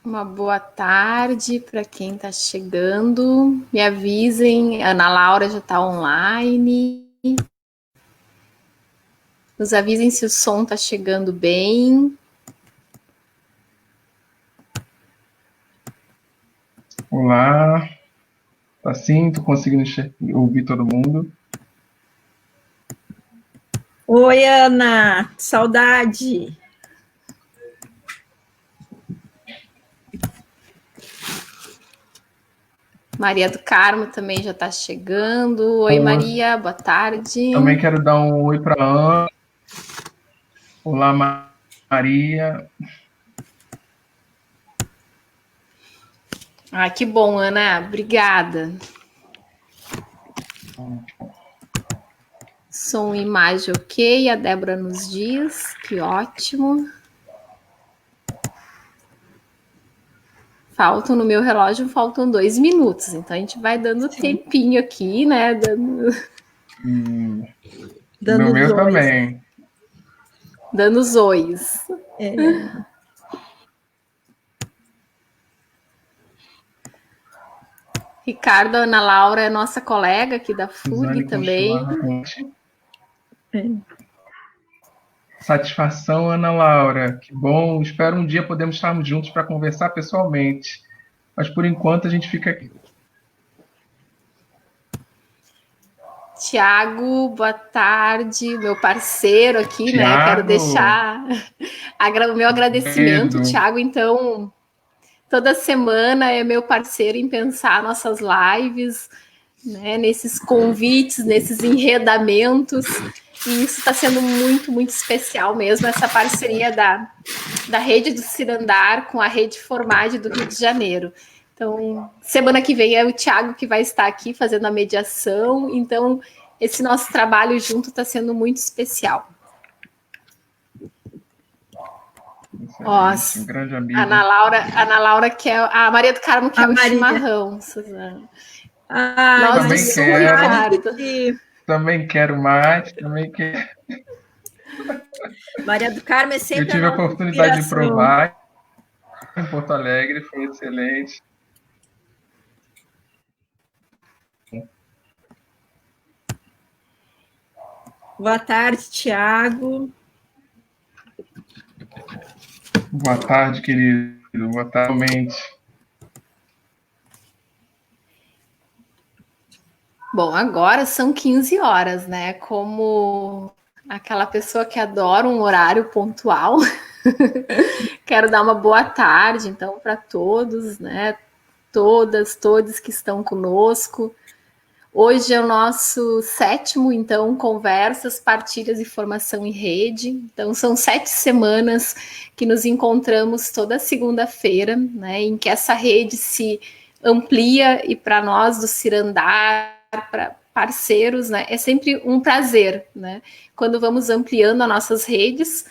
Uma boa tarde para quem está chegando. Me avisem, Ana Laura já está online. Nos avisem se o som está chegando bem. Olá, tá sim? Tô conseguindo ouvir todo mundo? Oi, Ana, saudade. Maria do Carmo também já está chegando. Oi, Maria, boa tarde. Também quero dar um oi para Ana. Olá, Maria. Ah, que bom, Ana. Obrigada. Som e imagem ok, a Débora nos diz. Que ótimo. Faltam no meu relógio, faltam 2 minutos. Então a gente vai dando tempinho aqui, né? No meu também. Dando os ois. Ricardo, Ana Laura é nossa colega aqui da FURG também. Satisfação, Ana Laura. Que bom. Espero um dia podermos estarmos juntos para conversar pessoalmente. Mas por enquanto a gente fica aqui. Tiago, boa tarde, meu parceiro aqui, Thiago, né? Quero deixar o meu agradecimento, Tiago. Então, toda semana é meu parceiro em pensar nossas lives, né? Nesses convites, nesses enredamentos. E isso está sendo muito, muito especial mesmo, essa parceria da rede do Cirandar com a rede Formage do Rio de Janeiro. Então, semana que vem é o Thiago que vai estar aqui fazendo a mediação. Então, esse nosso trabalho junto está sendo muito especial. Ó, um grande amigo. Ana Laura quer a Maria do Carmo quer o chimarrão, Suzana. Nós do Sul, Ricardo. Também quero mais, também quero. Maria do Carmo é sempre. Eu tive a oportunidade de provar em Porto Alegre, foi excelente. Boa tarde, Tiago. Boa tarde, querido. Boa tarde. Bom, agora são 15 horas, né? Como aquela pessoa que adora um horário pontual. Quero dar uma boa tarde, então, para todos, né? Todos que estão conosco. Hoje é o nosso 7º, então, Conversas, Partilhas e Formação em Rede. Então, são 7 semanas que nos encontramos toda segunda-feira, né? Em que essa rede se amplia e para nós do Cirandar, para parceiros, né? É sempre um prazer, né? Quando vamos ampliando as nossas redes.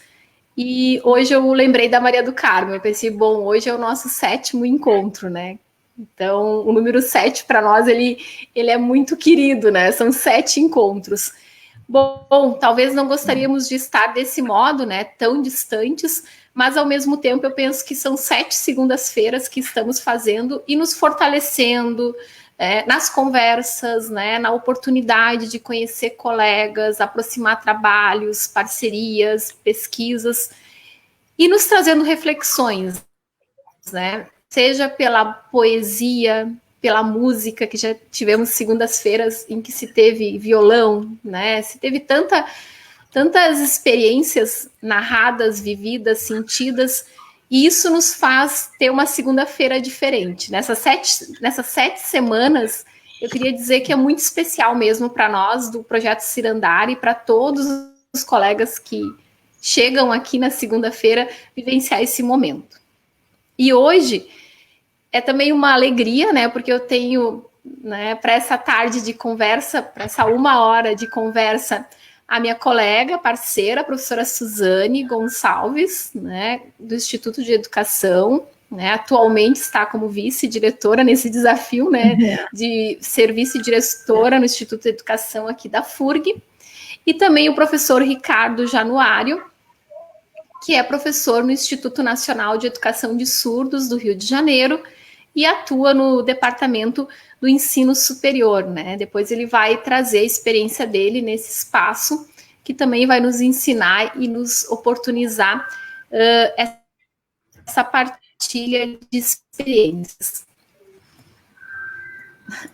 E hoje eu lembrei da Maria do Carmo. Eu pensei, bom, hoje é o nosso 7º encontro, né? Então, o número 7 para nós ele é muito querido, né? São 7 encontros. Bom, talvez não gostaríamos de estar desse modo, né? Tão distantes, mas ao mesmo tempo eu penso que são 7 segundas-feiras que estamos fazendo e nos fortalecendo nas conversas, né? Na oportunidade de conhecer colegas, aproximar trabalhos, parcerias, pesquisas e nos trazendo reflexões, né? Seja pela poesia, pela música, que já tivemos segundas-feiras em que se teve violão, né? Se teve tantas experiências narradas, vividas, sentidas, e isso nos faz ter uma segunda-feira diferente. Nessas 7 semanas, eu queria dizer que é muito especial mesmo para nós do Projeto Cirandar e para todos os colegas que chegam aqui na segunda-feira vivenciar esse momento. E hoje é também uma alegria, né? Porque eu tenho, né, para essa tarde de conversa, para essa 1 hora de conversa, a minha colega, parceira, a professora Suzane Gonçalves, né, do Instituto de Educação, né? Atualmente está como vice-diretora nesse desafio, né, de ser vice-diretora no Instituto de Educação aqui da FURG. E também o professor Ricardo Januário, que é professor no Instituto Nacional de Educação de Surdos do Rio de Janeiro e atua no departamento do ensino superior, né? Depois ele vai trazer a experiência dele nesse espaço, que também vai nos ensinar e nos oportunizar essa partilha de experiências.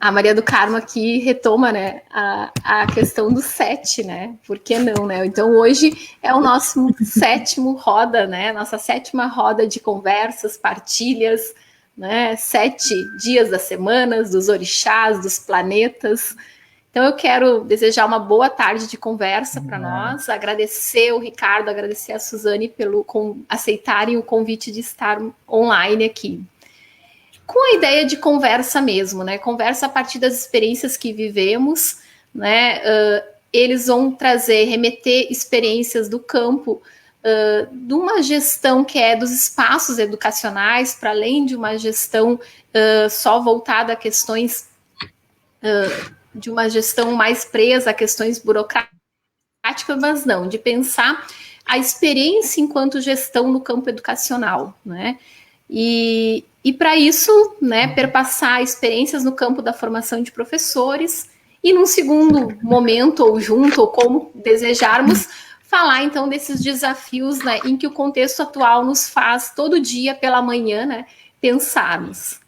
A Maria do Carmo aqui retoma, né, a questão do 7, né? Por que não, né? Então hoje é o nosso sétimo roda, né? Nossa sétima roda de conversas, partilhas, né? 7 dias das semanas, dos orixás, dos planetas. Então eu quero desejar uma boa tarde de conversa para nós, agradecer o Ricardo, agradecer a Suzane pelo aceitarem o convite de estar online aqui. Com a ideia de conversa mesmo, né? Conversa a partir das experiências que vivemos, né? Eles vão trazer, remeter experiências do campo, de uma gestão que é dos espaços educacionais, para além de uma gestão só voltada a questões de uma gestão mais presa a questões burocráticas, mas não, de pensar a experiência enquanto gestão no campo educacional, né? E para isso, né, perpassar experiências no campo da formação de professores e, num segundo momento, ou junto, ou como desejarmos, falar, então, desses desafios, né, em que o contexto atual nos faz, todo dia pela manhã, né, pensarmos.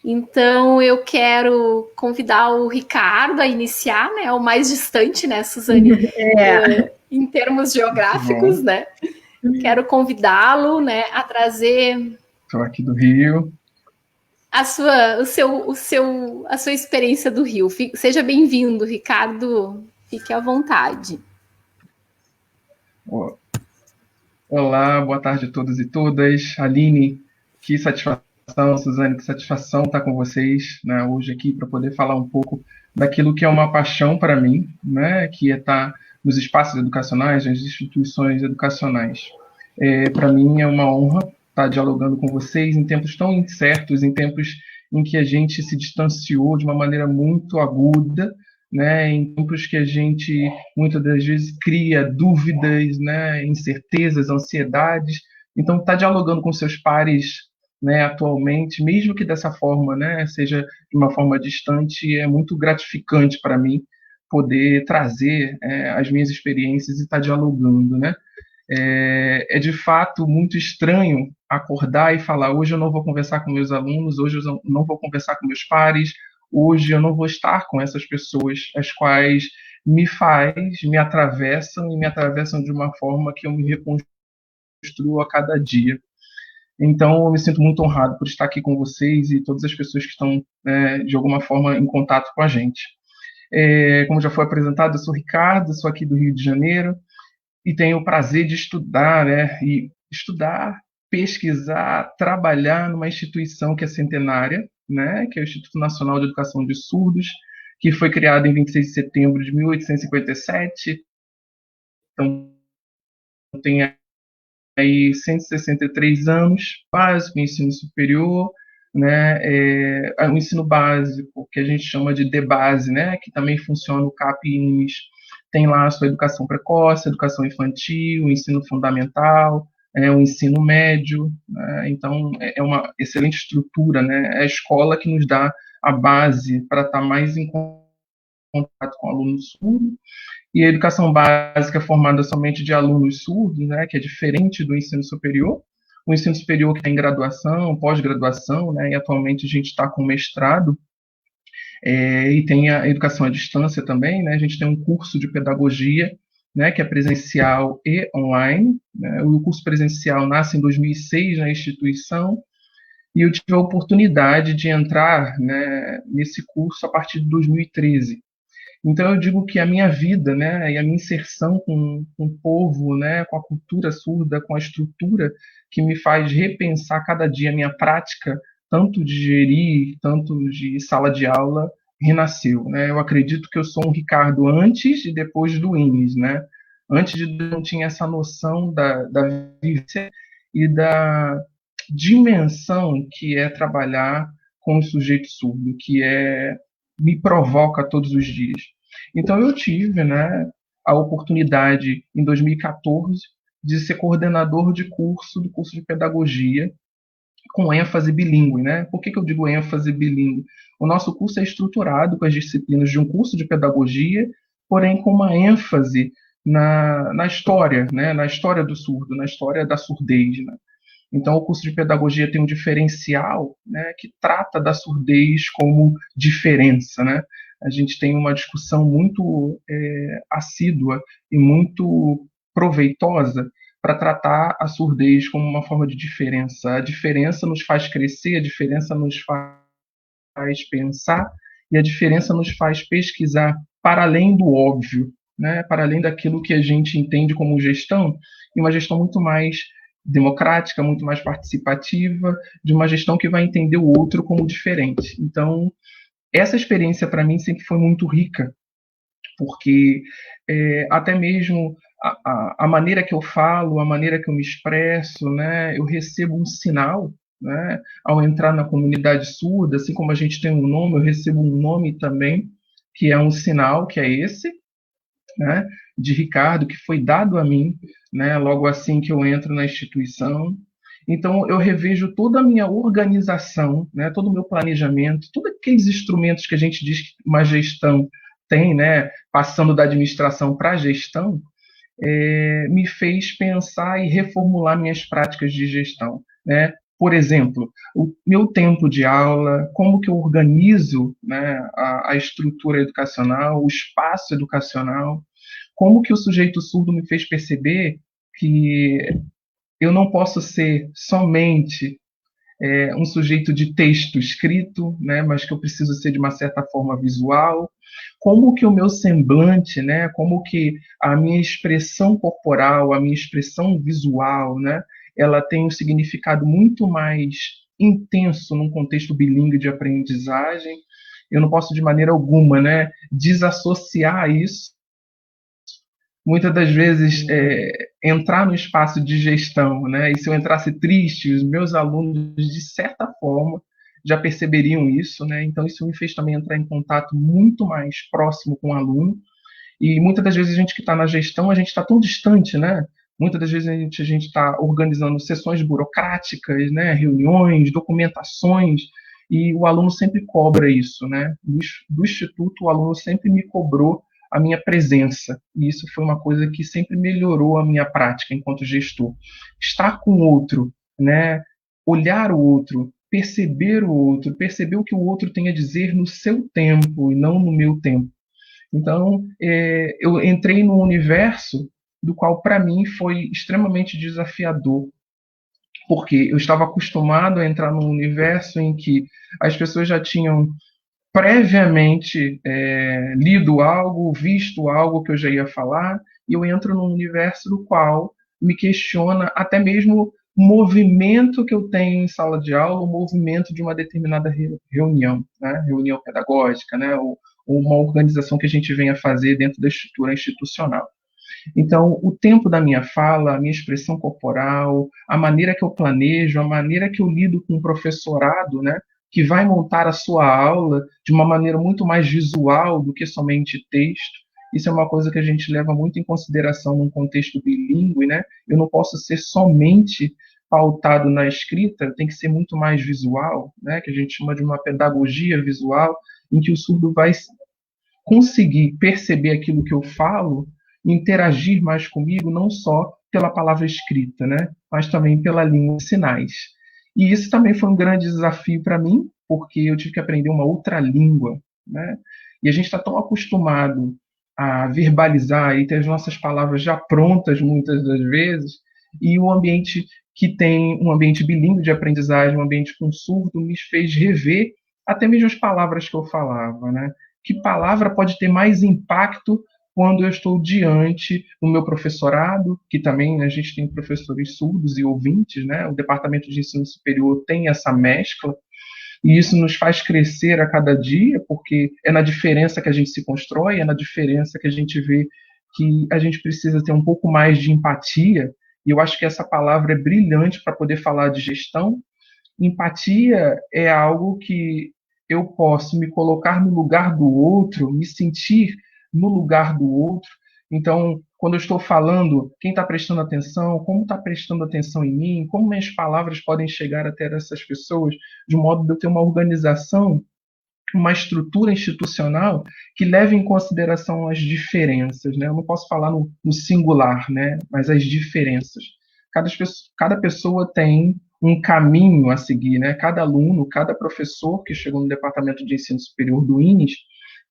Então, eu quero convidar o Ricardo a iniciar, né, o mais distante, né, Suzane, em termos geográficos, né? Quero convidá-lo, né, a trazer... Estou aqui do Rio. A sua experiência do Rio. Seja bem-vindo, Ricardo. Fique à vontade. Olá, boa tarde a todos e todas. Aline, que satisfação, Suzane, que satisfação estar com vocês, né, hoje aqui para poder falar um pouco daquilo que é uma paixão para mim, né, que é estar nos espaços educacionais, nas instituições educacionais. Para mim é uma honra estar dialogando com vocês em tempos tão incertos, em tempos em que a gente se distanciou de uma maneira muito aguda, né, em tempos que a gente muitas das vezes cria dúvidas, né, incertezas, ansiedades. Então, estar dialogando com seus pares, né, atualmente, mesmo que dessa forma, né, seja de uma forma distante, é muito gratificante para mim poder trazer as minhas experiências e estar dialogando, né? É de fato muito estranho acordar e falar: hoje eu não vou conversar com meus alunos, hoje eu não vou conversar com meus pares, hoje eu não vou estar com essas pessoas, as quais me atravessam e me atravessam de uma forma que eu me reconstruo a cada dia. Então, eu me sinto muito honrado por estar aqui com vocês e todas as pessoas que estão, de alguma forma, em contato com a gente. Como já foi apresentado, eu sou Ricardo, sou aqui do Rio de Janeiro, e tenho o prazer de estudar, né? E estudar, pesquisar, trabalhar numa instituição que é centenária, né? Que é o Instituto Nacional de Educação de Surdos, que foi criado em 26 de setembro de 1857. Então, tem aí 163 anos, básico, ensino superior, né? O ensino básico, que a gente chama de DBase, né? Que também funciona o CAP-INES, tem lá a sua educação precoce, educação infantil, o ensino fundamental, o ensino médio, né? Então é uma excelente estrutura, né? É a escola que nos dá a base para estar mais em contato com alunos surdos, e a educação básica é formada somente de alunos surdos, né? Que é diferente do ensino superior. O ensino superior que tem graduação, pós-graduação, né? E atualmente a gente está com mestrado. E tem a educação à distância também, né? A gente tem um curso de pedagogia, né, que é presencial e online, né? O curso presencial nasce em 2006 na instituição, e eu tive a oportunidade de entrar, né, nesse curso a partir de 2013. Então eu digo que a minha vida, né, e a minha inserção com o povo, né, com a cultura surda, com a estrutura que me faz repensar cada dia a minha prática, tanto de gerir, tanto de sala de aula, renasceu, né? Eu acredito que eu sou um Ricardo antes e depois do INES, né? Antes de não tinha essa noção da vivência e da dimensão que é trabalhar com o sujeito surdo, que me provoca todos os dias. Então eu tive, né, a oportunidade em 2014 de ser coordenador de curso, do curso de pedagogia, com ênfase bilíngue, né? Por que eu digo ênfase bilíngue? O nosso curso é estruturado com as disciplinas de um curso de pedagogia, porém com uma ênfase na história, né? Na história do surdo, na história da surdez, né? Então, o curso de pedagogia tem um diferencial, né, que trata da surdez como diferença, né? A gente tem uma discussão muito assídua e muito proveitosa para tratar a surdez como uma forma de diferença. A diferença nos faz crescer, a diferença nos faz pensar e a diferença nos faz pesquisar para além do óbvio, né? Para além daquilo que a gente entende como gestão, e uma gestão muito mais democrática, muito mais participativa, de uma gestão que vai entender o outro como diferente. Então, essa experiência para mim sempre foi muito rica, porque até mesmo a maneira que eu falo, a maneira que eu me expresso, né, eu recebo um sinal, né, ao entrar na comunidade surda, assim como a gente tem um nome, eu recebo um nome também, que é um sinal, que é esse, né, de Ricardo, que foi dado a mim, né, logo assim que eu entro na instituição. Então, eu revejo toda a minha organização, né, todo o meu planejamento, todos aqueles instrumentos que a gente diz que uma gestão tem, né, passando da administração para a gestão, me fez pensar e reformular minhas práticas de gestão, né? Por exemplo, o meu tempo de aula, como que eu organizo, né, a estrutura educacional, o espaço educacional, como que o sujeito surdo me fez perceber que eu não posso ser somente um sujeito de texto escrito, né, mas que eu preciso ser de uma certa forma visual, como que o meu semblante, né, como que a minha expressão corporal, a minha expressão visual, né, ela tem um significado muito mais intenso num contexto bilíngue de aprendizagem. Eu não posso de maneira alguma, né, desassociar isso. Muitas das vezes entrar no espaço de gestão, né? E se eu entrasse triste, os meus alunos, de certa forma, já perceberiam isso, né? Então, isso me fez também entrar em contato muito mais próximo com o aluno. E muitas das vezes a gente que está na gestão, a gente está tão distante, né? Muitas das vezes a gente está organizando sessões burocráticas, né? Reuniões, documentações, e o aluno sempre cobra isso, né? Do Instituto, o aluno sempre me cobrou a minha presença, e isso foi uma coisa que sempre melhorou a minha prática enquanto gestor. Estar com o outro, né? Olhar o outro, perceber o outro, perceber o que o outro tem a dizer no seu tempo e não no meu tempo. Então, eu entrei num universo do qual, para mim, foi extremamente desafiador, porque eu estava acostumado a entrar num universo em que as pessoas já tinham previamente lido algo, visto algo que eu já ia falar, e eu entro num universo do qual me questiona até mesmo o movimento que eu tenho em sala de aula, o movimento de uma determinada reunião, né? Reunião pedagógica, né? Ou uma organização que a gente venha fazer dentro da estrutura institucional. Então, o tempo da minha fala, a minha expressão corporal, a maneira que eu planejo, a maneira que eu lido com o professorado, né, que vai montar a sua aula de uma maneira muito mais visual do que somente texto. Isso é uma coisa que a gente leva muito em consideração num contexto bilíngue, né? Eu não posso ser somente pautado na escrita, tem que ser muito mais visual, né? Que a gente chama de uma pedagogia visual, em que o surdo vai conseguir perceber aquilo que eu falo, interagir mais comigo, não só pela palavra escrita, né, mas também pela língua de sinais. E isso também foi um grande desafio para mim, porque eu tive que aprender uma outra língua, né? E a gente está tão acostumado a verbalizar e ter as nossas palavras já prontas muitas das vezes, e o ambiente que tem um ambiente bilíngue de aprendizagem, um ambiente com surdo, me fez rever até mesmo as palavras que eu falava, né? Que palavra pode ter mais impacto quando eu estou diante do meu professorado, que também a gente tem professores surdos e ouvintes, né? O Departamento de Ensino Superior tem essa mescla, e isso nos faz crescer a cada dia, porque é na diferença que a gente se constrói, é na diferença que a gente vê que a gente precisa ter um pouco mais de empatia, e eu acho que essa palavra é brilhante para poder falar de gestão. Empatia é algo que eu posso me colocar no lugar do outro, me sentir no lugar do outro, Então, quando eu estou falando, quem está prestando atenção, como está prestando atenção em mim, como minhas palavras podem chegar até essas pessoas, de um modo de eu ter uma organização, uma estrutura institucional que leve em consideração as diferenças, né? Eu não posso falar no singular, né? Mas as diferenças. Cada pessoa tem um caminho a seguir, né? Cada aluno, cada professor que chegou no Departamento de Ensino Superior do INES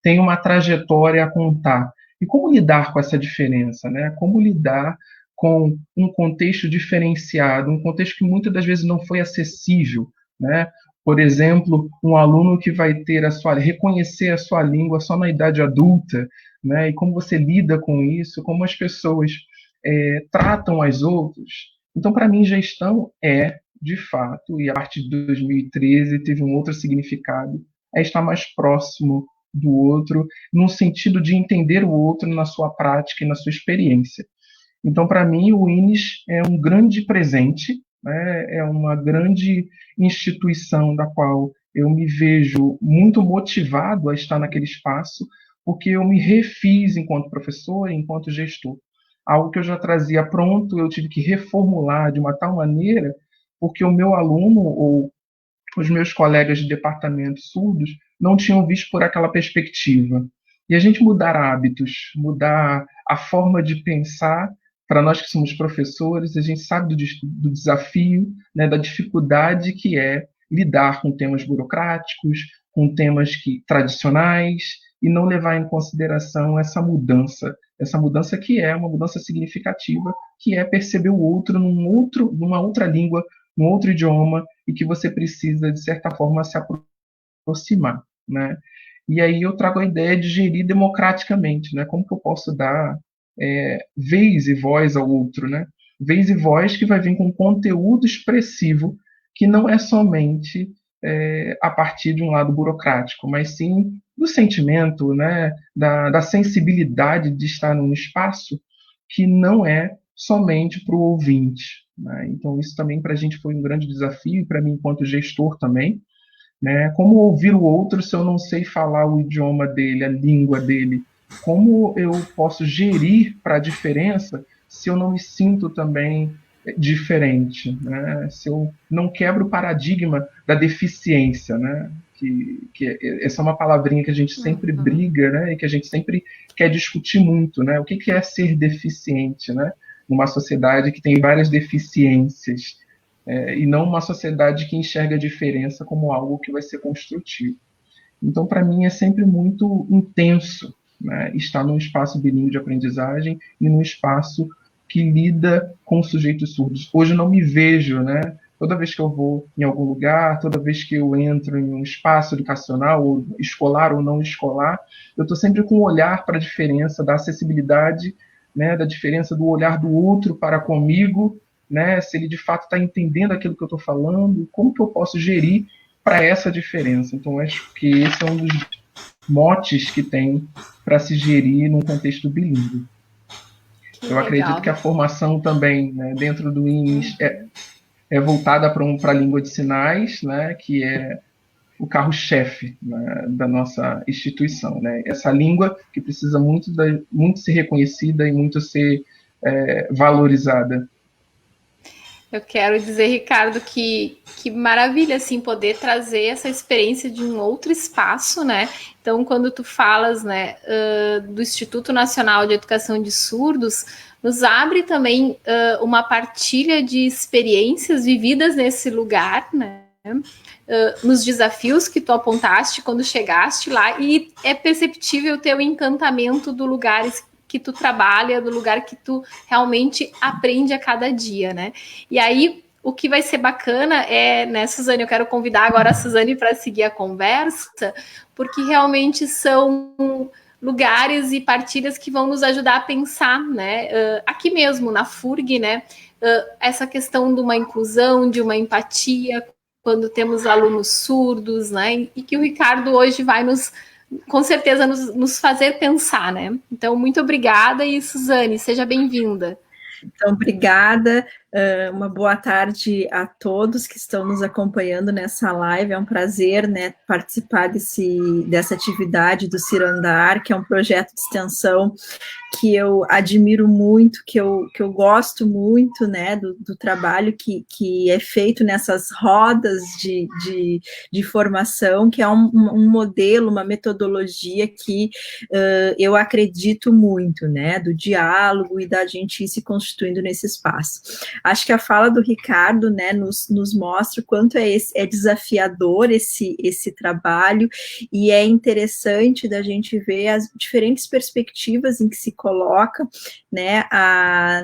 tem uma trajetória a contar. E como lidar com essa diferença, né? Como lidar com um contexto diferenciado, um contexto que muitas das vezes não foi acessível, né? Por exemplo, um aluno que vai ter reconhecer a sua língua só na idade adulta, né? E como você lida com isso, como as pessoas tratam as outras. Então, para mim, gestão de fato, e a partir de 2013 teve um outro significado, é estar mais próximo do outro, no sentido de entender o outro na sua prática e na sua experiência. Então, para mim, o INES é um grande presente, né? É uma grande instituição da qual eu me vejo muito motivado a estar naquele espaço, porque eu me refiz enquanto professor e enquanto gestor. Algo que eu já trazia pronto, eu tive que reformular de uma tal maneira, porque o meu aluno ou os meus colegas de departamento surdos não tinham visto por aquela perspectiva. E a gente mudar hábitos, mudar a forma de pensar, para nós que somos professores, a gente sabe do desafio, né, da dificuldade que é lidar com temas burocráticos, com temas tradicionais, e não levar em consideração essa mudança que é uma mudança significativa, que é perceber o outro numa outra língua, num outro idioma, e que você precisa, de certa forma, se aproximar, né? E aí eu trago a ideia de gerir democraticamente, né? Como que eu posso dar vez e voz ao outro, né? Vez e voz que vai vir com conteúdo expressivo, que não é somente a partir de um lado burocrático, mas sim do sentimento, né? Da sensibilidade de estar num espaço que não é somente para o ouvinte, né? Então isso também para a gente foi um grande desafio, e para mim enquanto gestor também, né? Como ouvir o outro se eu não sei falar o idioma dele, a língua dele? Como eu posso gerir para a diferença se eu não me sinto também diferente, né? Se eu não quebro o paradigma da deficiência, né? Essa é uma palavrinha que a gente sempre briga, né? E que a gente sempre quer discutir muito, né? O que é ser deficiente, né? Numa sociedade que tem várias deficiências, e não uma sociedade que enxerga a diferença como algo que vai ser construtivo. Então, para mim, é sempre muito intenso, né, estar num espaço bilíngue de aprendizagem e num espaço que lida com sujeitos surdos. Hoje eu não me vejo, né? Toda vez que eu vou em algum lugar, toda vez que eu entro em um espaço educacional, ou escolar ou não escolar, eu estou sempre com um olhar para a diferença, da acessibilidade, né, da diferença do olhar do outro para comigo, né, se ele de fato está entendendo aquilo que eu estou falando, como que eu posso gerir para essa diferença. Então, acho que esse é um dos motes que tem para se gerir num contexto bilíngue. Eu acredito que a formação também, né, dentro do INES é voltada para a língua de sinais, né, que é o carro-chefe, né, da nossa instituição, né? Essa língua que precisa muito ser reconhecida e muito ser valorizada. Eu quero dizer, Ricardo, que maravilha, assim, poder trazer essa experiência de um outro espaço, né? Então, quando tu falas, né, do Instituto Nacional de Educação de Surdos, nos abre também uma partilha de experiências vividas nesse lugar, né? Nos desafios que tu apontaste quando chegaste lá, e é perceptível o teu encantamento do lugar que tu trabalha, do lugar que tu realmente aprende a cada dia, né? E aí, o que vai ser bacana é, né, Suzane, eu quero convidar agora a Suzane para seguir a conversa, porque realmente são lugares e partilhas que vão nos ajudar a pensar, né? Aqui mesmo, na FURG, né? Essa questão de uma inclusão, de uma empatia, quando temos alunos surdos, né? E que o Ricardo hoje vai com certeza nos fazer pensar, né? Então, muito obrigada, e Suzane, seja bem-vinda. Então, obrigada. Uma boa tarde a todos que estão nos acompanhando nessa live. É um prazer, né, participar dessa atividade do Cirandar, que é um projeto de extensão que eu admiro muito, que eu gosto muito, né, do trabalho que é feito nessas rodas de formação, que é um modelo, uma metodologia que eu acredito muito, né, do diálogo e da gente ir se constituindo nesse espaço. Acho que a fala do Ricardo, né, nos mostra o quanto é desafiador esse trabalho, e é interessante da gente ver as diferentes perspectivas em que se coloca, né,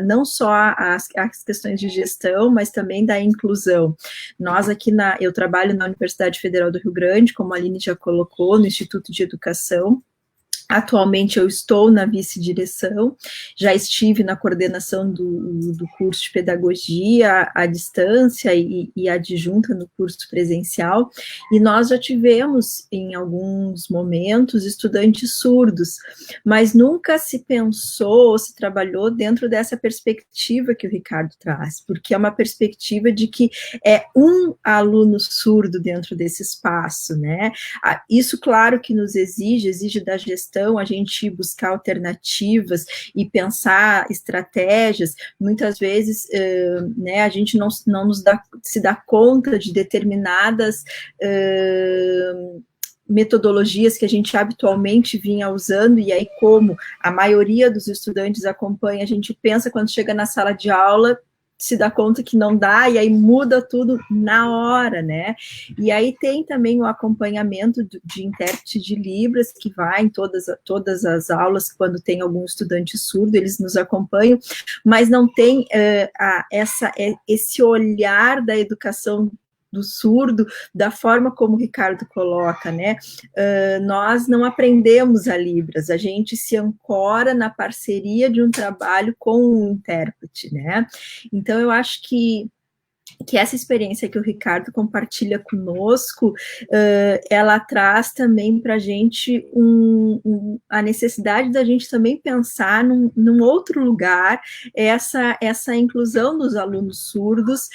não só as questões de gestão, mas também da inclusão. Nós aqui, eu trabalho na Universidade Federal do Rio Grande, como a Aline já colocou, no Instituto de Educação. Atualmente eu estou na vice-direção, já estive na coordenação do curso de pedagogia à distância e adjunta no curso presencial, e nós já tivemos em alguns momentos estudantes surdos, mas nunca se pensou ou se trabalhou dentro dessa perspectiva que o Ricardo traz, porque é uma perspectiva de que é um aluno surdo dentro desse espaço, né? Isso, claro, que nos exige da gestão a gente buscar alternativas e pensar estratégias. Muitas vezes, né, a gente não se dá conta de determinadas metodologias que a gente habitualmente vinha usando, e aí, como a maioria dos estudantes acompanha, a gente pensa, quando chega na sala de aula, se dá conta que não dá, e aí muda tudo na hora, né? E aí tem também o acompanhamento de intérprete de Libras, que vai em todas as aulas, quando tem algum estudante surdo, eles nos acompanham, mas não tem esse olhar da educação do surdo, da forma como o Ricardo coloca, né? Nós não aprendemos a Libras, a gente se ancora na parceria de um trabalho com um intérprete, né? Então, eu acho que essa experiência que o Ricardo compartilha conosco, ela traz também para a gente a necessidade da gente também pensar num outro lugar, essa inclusão dos alunos surdos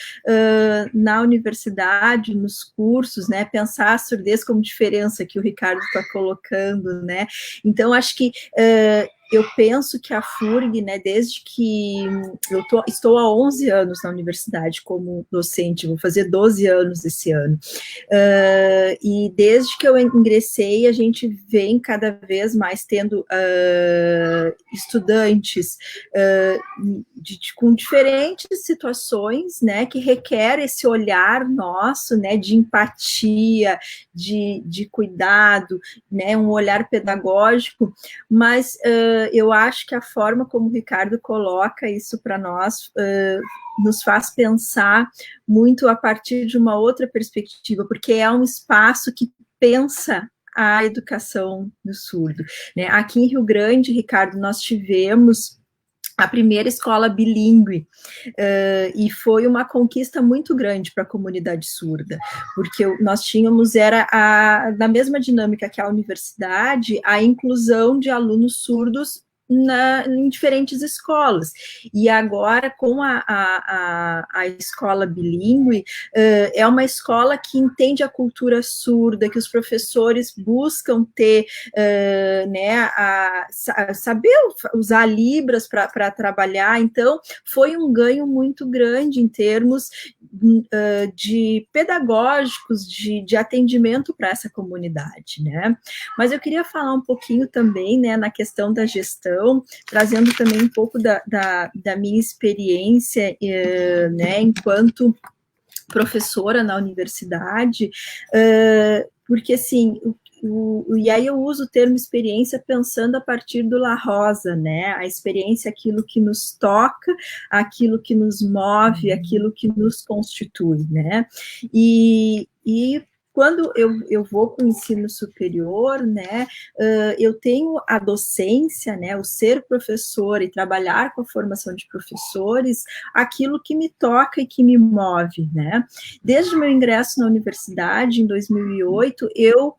na universidade, nos cursos, né, pensar a surdez como diferença que o Ricardo está colocando, né, então acho que eu penso que a FURG, né, desde que estou há 11 anos na universidade como docente, vou fazer 12 anos esse ano, e desde que eu ingressei, a gente vem cada vez mais tendo estudantes com diferentes situações, né, que requer esse olhar nosso, né, de empatia, de cuidado, né, um olhar pedagógico, mas eu acho que a forma como o Ricardo coloca isso para nós nos faz pensar muito a partir de uma outra perspectiva, porque é um espaço que pensa a educação do surdo, né? Aqui em Rio Grande, Ricardo, nós tivemos a primeira escola bilíngue, e foi uma conquista muito grande para a comunidade surda, porque nós tínhamos, da mesma dinâmica que a universidade, a inclusão de alunos surdos em diferentes escolas, e agora com a escola bilíngue, é uma escola que entende a cultura surda, que os professores buscam ter, né, saber usar Libras para trabalhar, então foi um ganho muito grande em termos de pedagógicos, de atendimento para essa comunidade, né, mas eu queria falar um pouquinho também, né, na questão da gestão, trazendo também um pouco da minha experiência, né, enquanto professora na universidade, porque, assim, e aí eu uso o termo experiência pensando a partir do La Rosa, né, a experiência é aquilo que nos toca, aquilo que nos move, aquilo que nos constitui, né, e quando eu vou para o ensino superior, né, eu tenho a docência, né, o ser professor e trabalhar com a formação de professores, aquilo que me toca e que me move, né. Desde o meu ingresso na universidade, em 2008, eu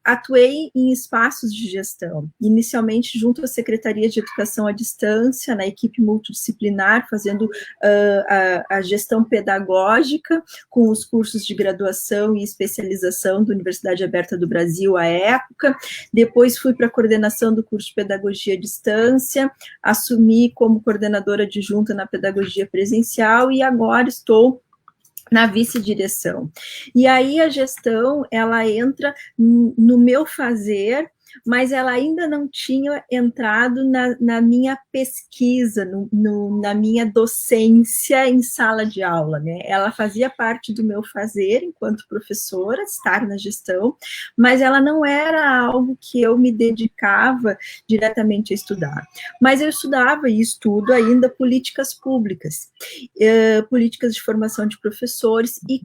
atuei em espaços de gestão, inicialmente junto à Secretaria de Educação à Distância, na equipe multidisciplinar, fazendo a gestão pedagógica, com os cursos de graduação e especialização da Universidade Aberta do Brasil à época. Depois fui para a coordenação do curso de Pedagogia à Distância, assumi como coordenadora adjunta na Pedagogia Presencial e agora estou na vice-direção. E aí a gestão, ela entra no meu fazer, mas ela ainda não tinha entrado na minha pesquisa, na minha docência em sala de aula, né? Ela fazia parte do meu fazer enquanto professora, estar na gestão, mas ela não era algo que eu me dedicava diretamente a estudar. Mas eu estudava e estudo ainda políticas públicas, políticas de formação de professores, e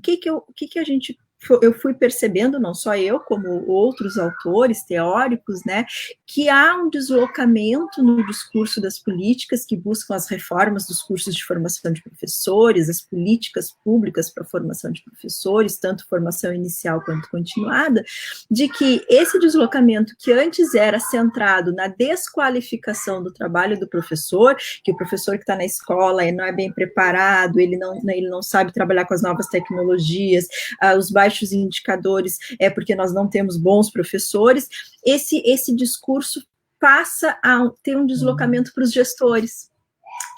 eu fui percebendo, não só eu, como outros autores teóricos, né, que há um deslocamento no discurso das políticas que buscam as reformas dos cursos de formação de professores, as políticas públicas para a formação de professores, tanto formação inicial quanto continuada, de que esse deslocamento que antes era centrado na desqualificação do trabalho do professor, que o professor que está na escola não é bem preparado, ele não sabe trabalhar com as novas tecnologias, os baixos indicadores é porque nós não temos bons professores, esse discurso passa a ter um deslocamento para os gestores.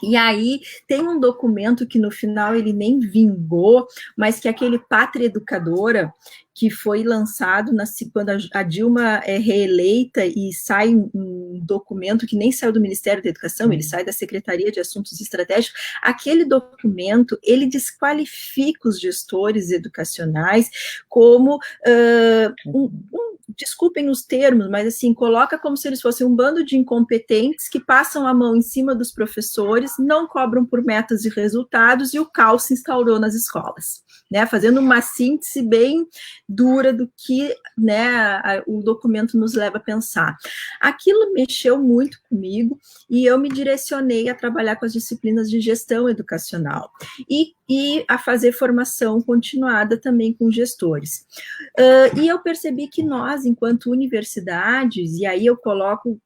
E aí tem um documento que no final ele nem vingou, mas que é aquele Pátria Educadora, que foi lançado quando a Dilma é reeleita, e sai um documento que nem saiu do Ministério da Educação, ele sai da Secretaria de Assuntos Estratégicos. Aquele documento, ele desqualifica os gestores educacionais como, desculpem os termos, mas assim, coloca como se eles fossem um bando de incompetentes que passam a mão em cima dos professores, não cobram por metas e resultados, e o caos se instaurou nas escolas, né, fazendo uma síntese bem dura do que, né, o documento nos leva a pensar. Aquilo mexeu muito comigo, e eu me direcionei a trabalhar com as disciplinas de gestão educacional, e a fazer formação continuada também com gestores. E eu percebi que nós, enquanto universidades, e aí eu coloco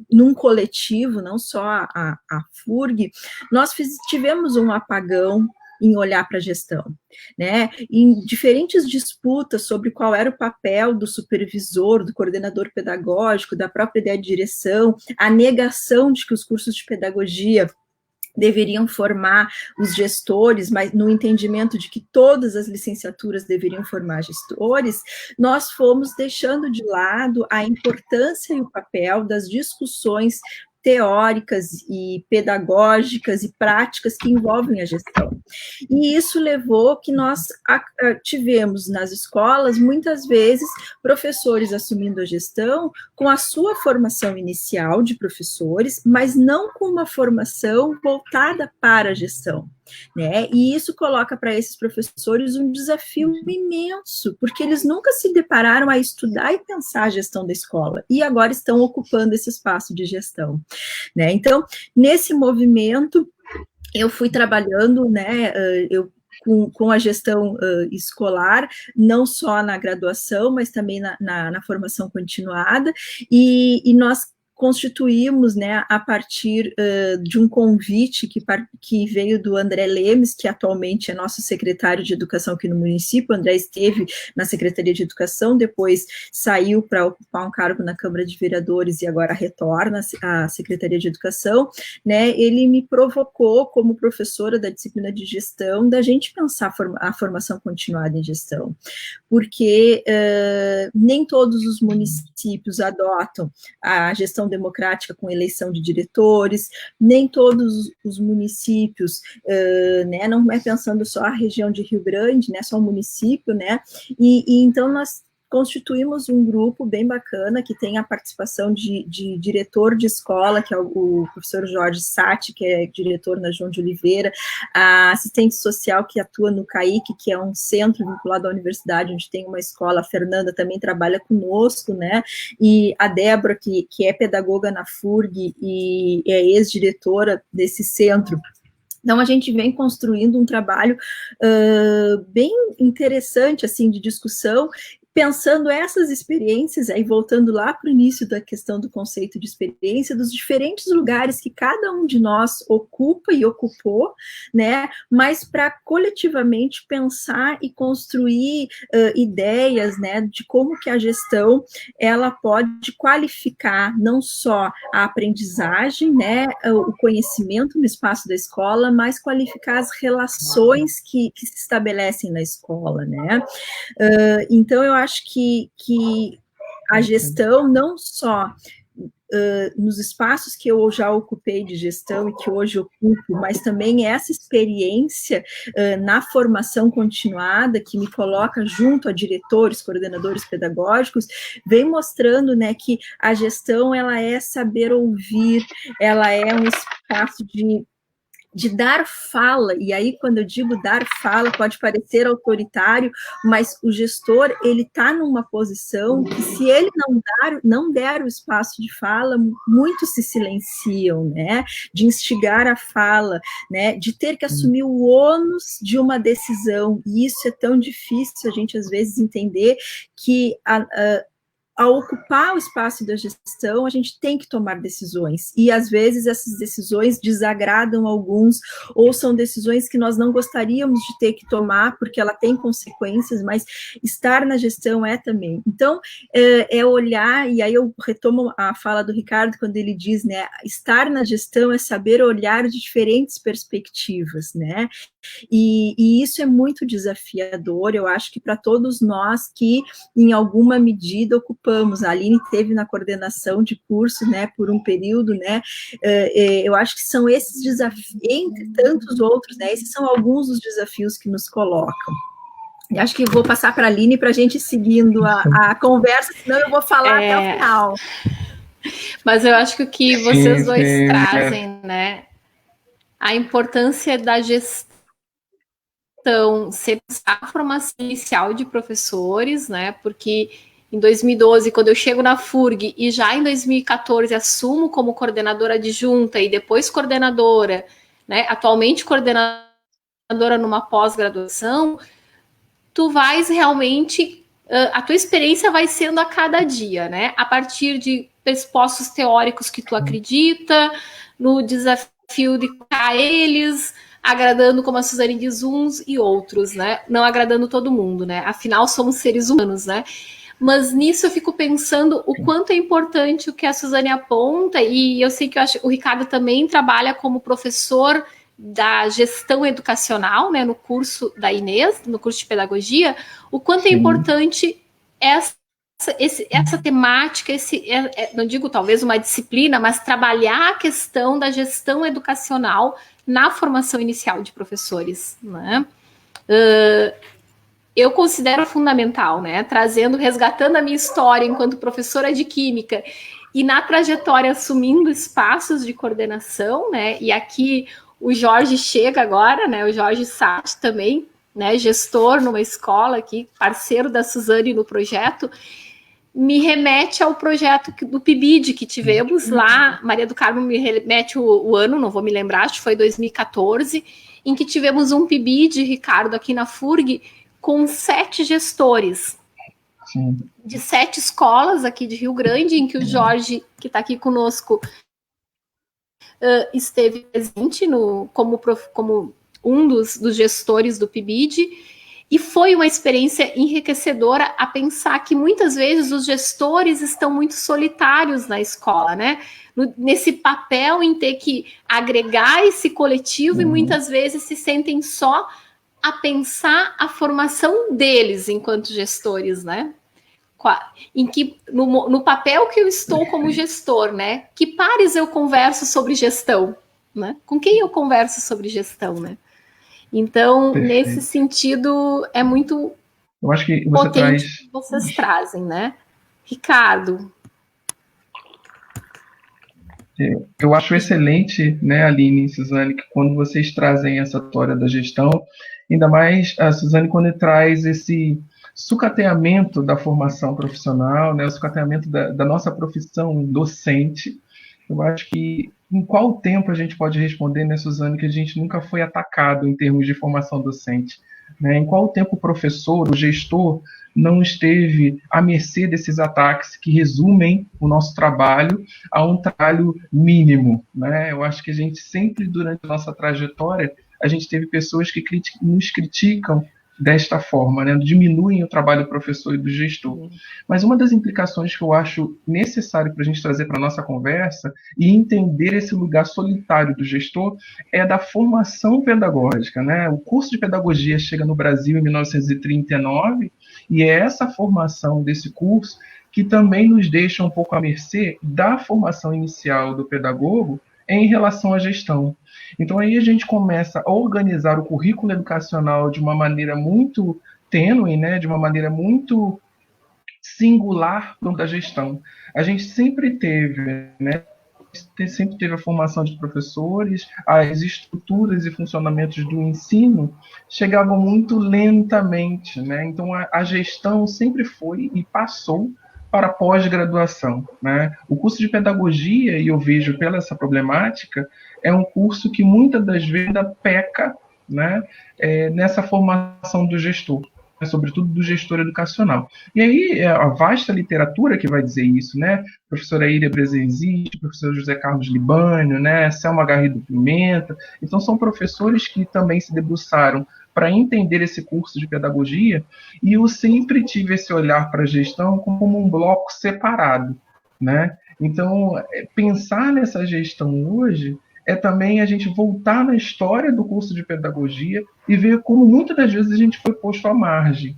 num coletivo, não só a FURG, nós tivemos um apagão em olhar para a gestão, né? Em diferentes disputas sobre qual era o papel do supervisor, do coordenador pedagógico, da própria ideia de direção, a negação de que os cursos de pedagogia deveriam formar os gestores, mas no entendimento de que todas as licenciaturas deveriam formar gestores, nós fomos deixando de lado a importância e o papel das discussões teóricas e pedagógicas e práticas que envolvem a gestão. E isso levou que nós tivemos nas escolas, muitas vezes, professores assumindo a gestão com a sua formação inicial de professores, mas não com uma formação voltada para a gestão, né? E isso coloca para esses professores um desafio imenso, porque eles nunca se depararam a estudar e pensar a gestão da escola, e agora estão ocupando esse espaço de gestão, né? Então, nesse movimento, eu fui trabalhando, né, com a gestão escolar, não só na graduação, mas também na formação continuada, e nós constituímos, né, a partir de um convite que veio do André Lemes, que atualmente é nosso secretário de Educação aqui no município. O André esteve na Secretaria de Educação, depois saiu para ocupar um cargo na Câmara de Vereadores e agora retorna à Secretaria de Educação, né? Ele me provocou, como professora da disciplina de gestão, da gente pensar a formação continuada em gestão, porque nem todos os municípios adotam a gestão democrática com eleição de diretores, nem todos os municípios, né, não é pensando só a região de Rio Grande, né, só o município, né, e então nós constituímos um grupo bem bacana, que tem a participação de diretor de escola, que é o professor Jorge Sati, que é diretor na João de Oliveira, a assistente social que atua no CAIC, que é um centro vinculado à universidade, onde tem uma escola, a Fernanda também trabalha conosco, né, e a Débora, que é pedagoga na FURG e é ex-diretora desse centro. Então, a gente vem construindo um trabalho bem interessante, assim, de discussão, pensando essas experiências, aí voltando lá para o início da questão do conceito de experiência, dos diferentes lugares que cada um de nós ocupa e ocupou, né, mas para coletivamente pensar e construir ideias, né, de como que a gestão, ela pode qualificar não só a aprendizagem, né, o conhecimento no espaço da escola, mas qualificar as relações que se estabelecem na escola, né. Então, eu acho que a gestão, não só nos espaços que eu já ocupei de gestão e que hoje ocupo, mas também essa experiência na formação continuada, que me coloca junto a diretores, coordenadores pedagógicos, vem mostrando, né, que a gestão, ela é saber ouvir, ela é um espaço de dar fala, e aí quando eu digo dar fala, pode parecer autoritário, mas o gestor, ele está numa posição que se ele não der o espaço de fala, muitos se silenciam, né, de instigar a fala, né, de ter que assumir o ônus de uma decisão, e isso é tão difícil a gente às vezes entender que ao ocupar o espaço da gestão, a gente tem que tomar decisões, e às vezes essas decisões desagradam alguns, ou são decisões que nós não gostaríamos de ter que tomar, porque ela tem consequências, mas estar na gestão é também. Então, é olhar, e aí eu retomo a fala do Ricardo, quando ele diz, né, estar na gestão é saber olhar de diferentes perspectivas, né, e isso é muito desafiador, eu acho que para todos nós que, em alguma medida, ocupamos. A Aline teve na coordenação de curso, né, por um período, né, eu acho que são esses desafios, entre tantos outros, né, esses são alguns dos desafios que nos colocam. E acho que vou passar para a Aline para a gente ir seguindo a conversa, senão eu vou falar até o final. Mas eu acho que o que vocês dois trazem, né, a importância da gestão, ser a formação inicial de professores, né, porque em 2012, quando eu chego na FURG, e já em 2014 assumo como coordenadora adjunta e depois coordenadora, né, atualmente coordenadora numa pós-graduação, tu vais realmente, a tua experiência vai sendo a cada dia, né, a partir de pressupostos teóricos que tu acredita, no desafio de colocar eles, agradando, como a Suzane diz, uns e outros, né, não agradando todo mundo, né, afinal somos seres humanos, né. Mas nisso eu fico pensando o quanto é importante o que a Suzane aponta, e eu sei que o Ricardo também trabalha como professor da gestão educacional, né, no curso da Inês, no curso de pedagogia, o quanto é importante essa temática, não digo talvez uma disciplina, mas trabalhar a questão da gestão educacional na formação inicial de professores, né? Eu considero fundamental, né? Resgatando a minha história enquanto professora de química e na trajetória assumindo espaços de coordenação, né? E aqui o Jorge chega agora, né? O Jorge Sati também, né? Gestor numa escola aqui, parceiro da Suzane no projeto, me remete ao projeto do PIBID que tivemos lá. Maria do Carmo me remete o ano, não vou me lembrar, acho que foi 2014, em que tivemos um PIBID, Ricardo, aqui na FURG, com 7 gestores. Sim. De 7 escolas aqui de Rio Grande, em que o Jorge, que está aqui conosco, esteve presente como um dos gestores do PIBID, e foi uma experiência enriquecedora a pensar que muitas vezes os gestores estão muito solitários na escola, né? Nesse papel em ter que agregar esse coletivo, e muitas vezes se sentem só a pensar a formação deles enquanto gestores, né? Em que, no papel que eu estou como gestor, né? Que pares eu converso sobre gestão, né? Com quem eu converso sobre gestão, né? Então, nesse sentido, é muito Eu acho que você traz... que vocês trazem, né? Ricardo. Eu acho excelente, né, Aline e Suzane, que quando vocês trazem essa história da gestão, ainda mais a Suzane quando traz esse sucateamento da formação profissional, né, o sucateamento da nossa profissão docente. Eu acho que em qual tempo a gente pode responder, né, Suzane, que a gente nunca foi atacado em termos de formação docente? Né? Em qual tempo o professor, o gestor, não esteve à mercê desses ataques que resumem o nosso trabalho a um trabalho mínimo? Né? Eu acho que a gente sempre, durante a nossa trajetória, a gente teve pessoas que nos criticam desta forma, né? Diminuem o trabalho do professor e do gestor. Mas uma das implicações que eu acho necessário para a gente trazer para a nossa conversa e entender esse lugar solitário do gestor é da formação pedagógica. Né? O curso de pedagogia chega no Brasil em 1939 e é essa formação desse curso que também nos deixa um pouco à mercê da formação inicial do pedagogo em relação à gestão. Então aí a gente começa a organizar o currículo educacional de uma maneira muito tênue, né, de uma maneira muito singular da gestão. A gente sempre teve, né, sempre teve a formação de professores, as estruturas e funcionamentos do ensino chegavam muito lentamente, né? Então a gestão sempre foi e passou para pós-graduação, né? O curso de pedagogia, e eu vejo pela essa problemática, é um curso que muitas das vezes peca, né, nessa formação do gestor, sobretudo do gestor educacional. E aí a vasta literatura que vai dizer isso, né? Professora Iria Brezenzit, professor José Carlos Libânio, né? Selma Garrido Pimenta. Então são professores que também se debruçaram para entender esse curso de pedagogia, e eu sempre tive esse olhar para a gestão como um bloco separado, né? Então, pensar nessa gestão hoje é também a gente voltar na história do curso de pedagogia e ver como muitas das vezes a gente foi posto à margem.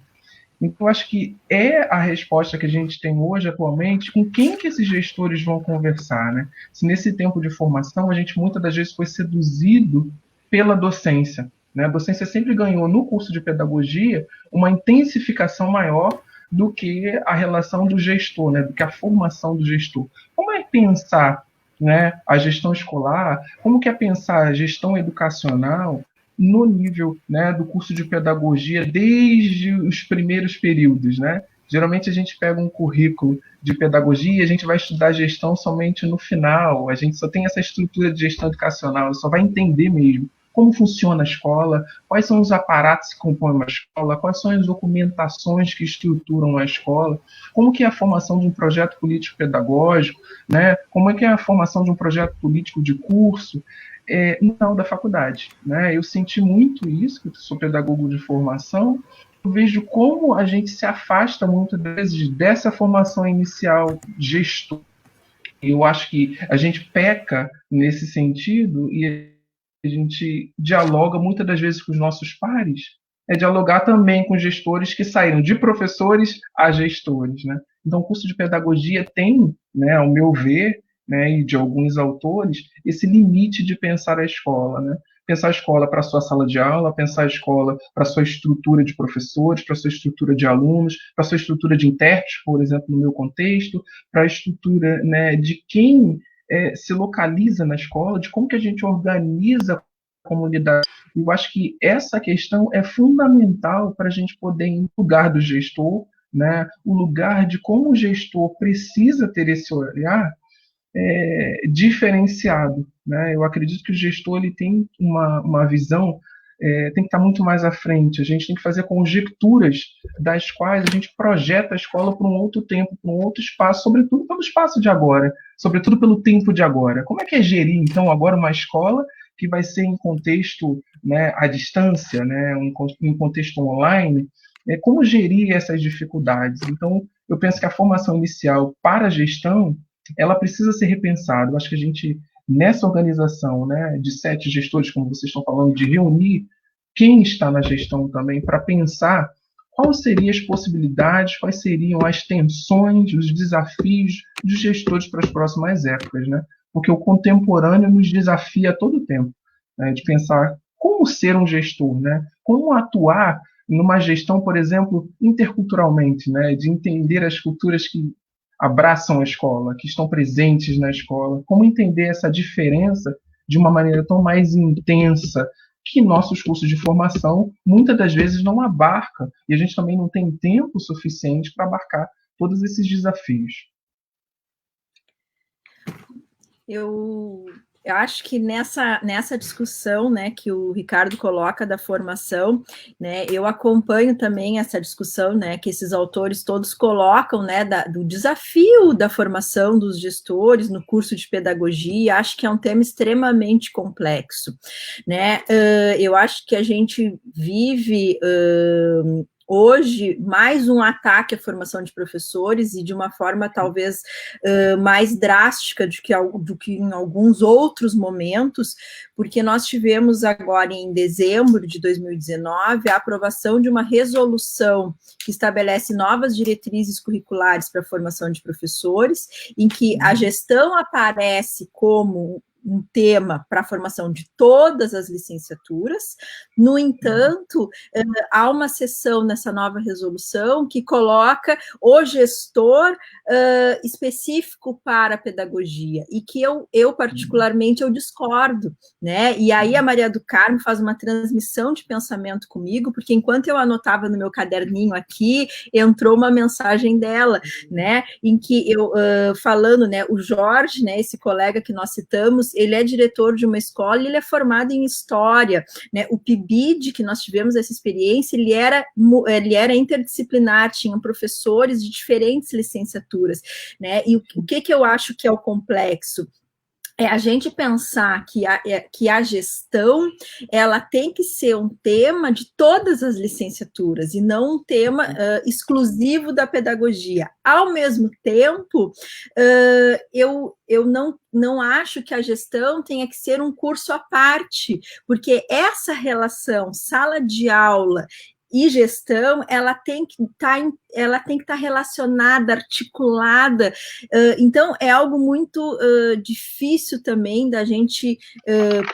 Então, eu acho que é a resposta que a gente tem hoje, atualmente, com quem que esses gestores vão conversar, né? Se nesse tempo de formação a gente muitas das vezes foi seduzido pela docência, né? A docência sempre ganhou no curso de pedagogia uma intensificação maior do que a relação do gestor, né? Do que a formação do gestor. Como é pensar, né, a gestão escolar, como que é pensar a gestão educacional no nível, né, do curso de pedagogia desde os primeiros períodos, né? Geralmente a gente pega um currículo de pedagogia e a gente vai estudar gestão somente no final, a gente só tem essa estrutura de gestão educacional, só vai entender mesmo como funciona a escola, quais são os aparatos que compõem uma escola, quais são as documentações que estruturam a escola, como que é a formação de um projeto político-pedagógico, né? Como é que é a formação de um projeto político de curso, não da faculdade. Né? Eu senti muito isso, que eu sou pedagogo de formação, eu vejo como a gente se afasta muitas vezes dessa formação inicial gestor. Eu acho que a gente peca nesse sentido e a gente dialoga muitas das vezes com os nossos pares, dialogar também com gestores que saíram de professores a gestores. Né? Então, o curso de pedagogia tem, né, ao meu ver, né, e de alguns autores, esse limite de pensar a escola. Né? Pensar a escola para a sua sala de aula, pensar a escola para a sua estrutura de professores, para a sua estrutura de alunos, para a sua estrutura de intérpretes, por exemplo, no meu contexto, para a estrutura, né, de quem se localiza na escola, de como que a gente organiza a comunidade. Eu acho que essa questão é fundamental para a gente poder ir no lugar do gestor, né, o lugar de como o gestor precisa ter esse olhar diferenciado. Né? Eu acredito que o gestor ele tem uma visão, tem que estar muito mais à frente. A gente tem que fazer conjecturas das quais a gente projeta a escola para um outro tempo, para um outro espaço, sobretudo pelo espaço de agora, sobretudo pelo tempo de agora. Como é que é gerir, então, agora uma escola que vai ser em contexto, né, à distância, né, em contexto online, como gerir essas dificuldades? Então, eu penso que a formação inicial para a gestão ela precisa ser repensada. Eu acho que a gente, nessa organização, né, de 7 gestores, como vocês estão falando, de reunir quem está na gestão também para pensar quais seriam as possibilidades, quais seriam as tensões, os desafios dos gestores para as próximas épocas, né? Porque o contemporâneo nos desafia a todo tempo, né, de pensar como ser um gestor, né? Como atuar numa gestão, por exemplo, interculturalmente, né, de entender as culturas que abraçam a escola, que estão presentes na escola, como entender essa diferença de uma maneira tão mais intensa que nossos cursos de formação muitas das vezes não abarcam, e a gente também não tem tempo suficiente para abarcar todos esses desafios. Eu acho que nessa discussão, né, que o Ricardo coloca da formação, né, eu acompanho também essa discussão, né, que esses autores todos colocam, né, do desafio da formação dos gestores no curso de pedagogia. Acho que é um tema extremamente complexo, né. Eu acho que a gente vive hoje, mais um ataque à formação de professores, e de uma forma talvez mais drástica do que em alguns outros momentos, porque nós tivemos agora em dezembro de 2019 a aprovação de uma resolução que estabelece novas diretrizes curriculares para a formação de professores, em que a gestão aparece como um tema para a formação de todas as licenciaturas. No entanto, há uma seção nessa nova resolução que coloca o gestor específico para a pedagogia, e que eu particularmente, eu discordo, né? E aí a Maria do Carmo faz uma transmissão de pensamento comigo, porque enquanto eu anotava no meu caderninho aqui, entrou uma mensagem dela, né? Em que eu, falando, né, o Jorge, né, esse colega que nós citamos, ele é diretor de uma escola e ele é formado em História, né? O PIBID, que nós tivemos essa experiência, ele era interdisciplinar, tinham professores de diferentes licenciaturas, né? E o que eu acho que é o complexo? É a gente pensar que a gestão, ela tem que ser um tema de todas as licenciaturas, e não um tema exclusivo da pedagogia. Ao mesmo tempo, eu não acho que a gestão tenha que ser um curso à parte, porque essa relação sala de aula e gestão, ela tem que estar relacionada, articulada. Então é algo muito difícil também da gente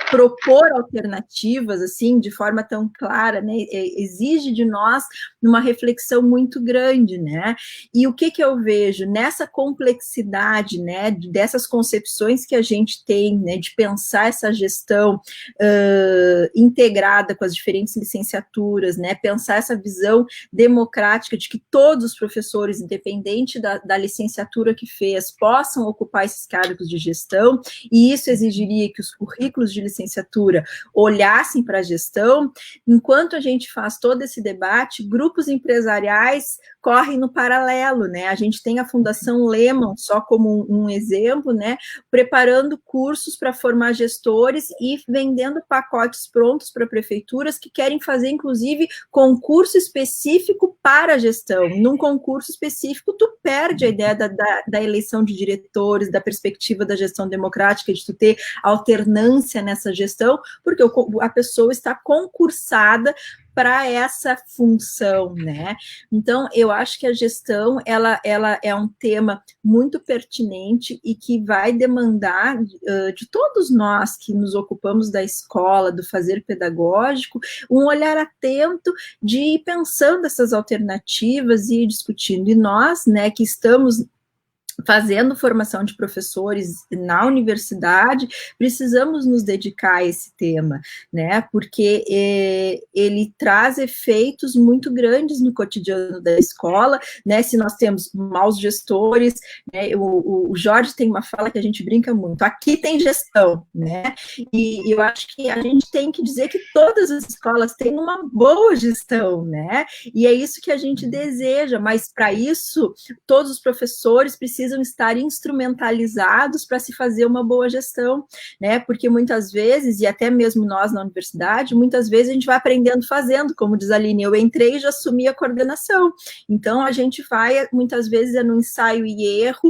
propor alternativas assim de forma tão clara, né? Exige de nós uma reflexão muito grande, né? E o que eu vejo nessa complexidade, né, dessas concepções que a gente tem, né, de pensar essa gestão integrada com as diferentes licenciaturas, né, pensar essa visão democrática de que todos os professores, independente da licenciatura que fez, possam ocupar esses cargos de gestão, e isso exigiria que os currículos de licenciatura olhassem para a gestão. Enquanto a gente faz todo esse debate, grupos empresariais correm no paralelo, né? A gente tem a Fundação Lehman, só como um exemplo, né, preparando cursos para formar gestores e vendendo pacotes prontos para prefeituras que querem fazer, inclusive, concurso específico para a gestão. Num concurso específico, tu perde a ideia da eleição de diretores, da perspectiva da gestão democrática, de tu ter alternância nessa gestão, porque a pessoa está concursada para essa função, né? Então, eu acho que a gestão, ela é um tema muito pertinente e que vai demandar de todos nós que nos ocupamos da escola, do fazer pedagógico, um olhar atento de ir pensando essas alternativas e ir discutindo. E nós, né, que estamos fazendo formação de professores na universidade, precisamos nos dedicar a esse tema, né, porque ele traz efeitos muito grandes no cotidiano da escola, né, se nós temos maus gestores, né, o Jorge tem uma fala que a gente brinca muito, aqui tem gestão, né, e eu acho que a gente tem que dizer que todas as escolas têm uma boa gestão, né, e é isso que a gente deseja, mas para isso, todos os professores precisam estar instrumentalizados para se fazer uma boa gestão, né? Porque muitas vezes, e até mesmo nós na universidade, muitas vezes a gente vai aprendendo fazendo, como diz a Aline, eu entrei e já assumi a coordenação. Então, a gente vai, muitas vezes, no ensaio e erro,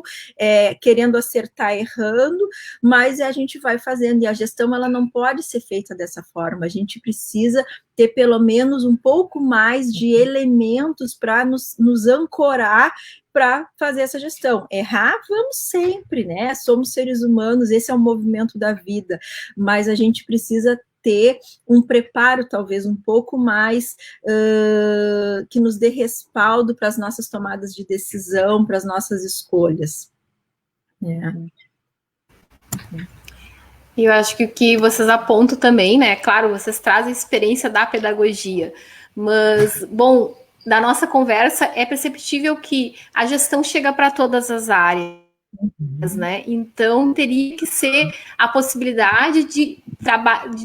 querendo acertar, errando, mas a gente vai fazendo, e a gestão, ela não pode ser feita dessa forma, a gente precisa ter pelo menos um pouco mais de elementos para nos ancorar para fazer essa gestão. Errar, vamos sempre, né? Somos seres humanos, esse é o movimento da vida, mas a gente precisa ter um preparo talvez um pouco mais que nos dê respaldo para as nossas tomadas de decisão, para as nossas escolhas. E eu acho que o que vocês apontam também, né? Claro, vocês trazem a experiência da pedagogia, mas, bom, da nossa conversa é perceptível que a gestão chega para todas as áreas, né? Então, teria que ser a possibilidade de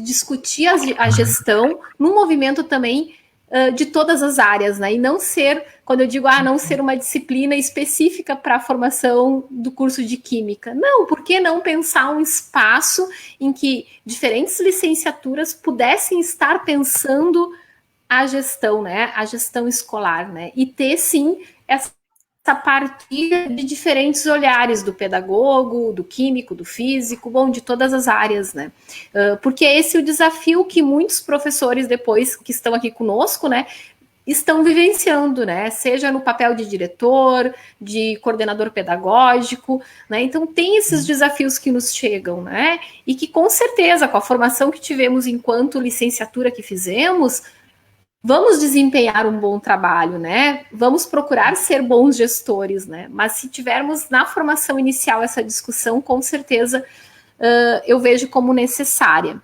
discutir a gestão num movimento também de todas as áreas, né? E não ser, quando eu digo, não ser uma disciplina específica para a formação do curso de Química. Não, por que não pensar um espaço em que diferentes licenciaturas pudessem estar pensando a gestão, né? A gestão escolar, né? E ter, sim, essa partilha de diferentes olhares do pedagogo, do químico, do físico, bom, de todas as áreas, né? Porque esse é o desafio que muitos professores depois que estão aqui conosco, né, estão vivenciando, né? Seja no papel de diretor, de coordenador pedagógico, né? Então tem esses desafios que nos chegam, né? E que com certeza, com a formação que tivemos enquanto licenciatura que fizemos, vamos desempenhar um bom trabalho, né? Vamos procurar ser bons gestores, né? Mas se tivermos na formação inicial essa discussão, com certeza eu vejo como necessária.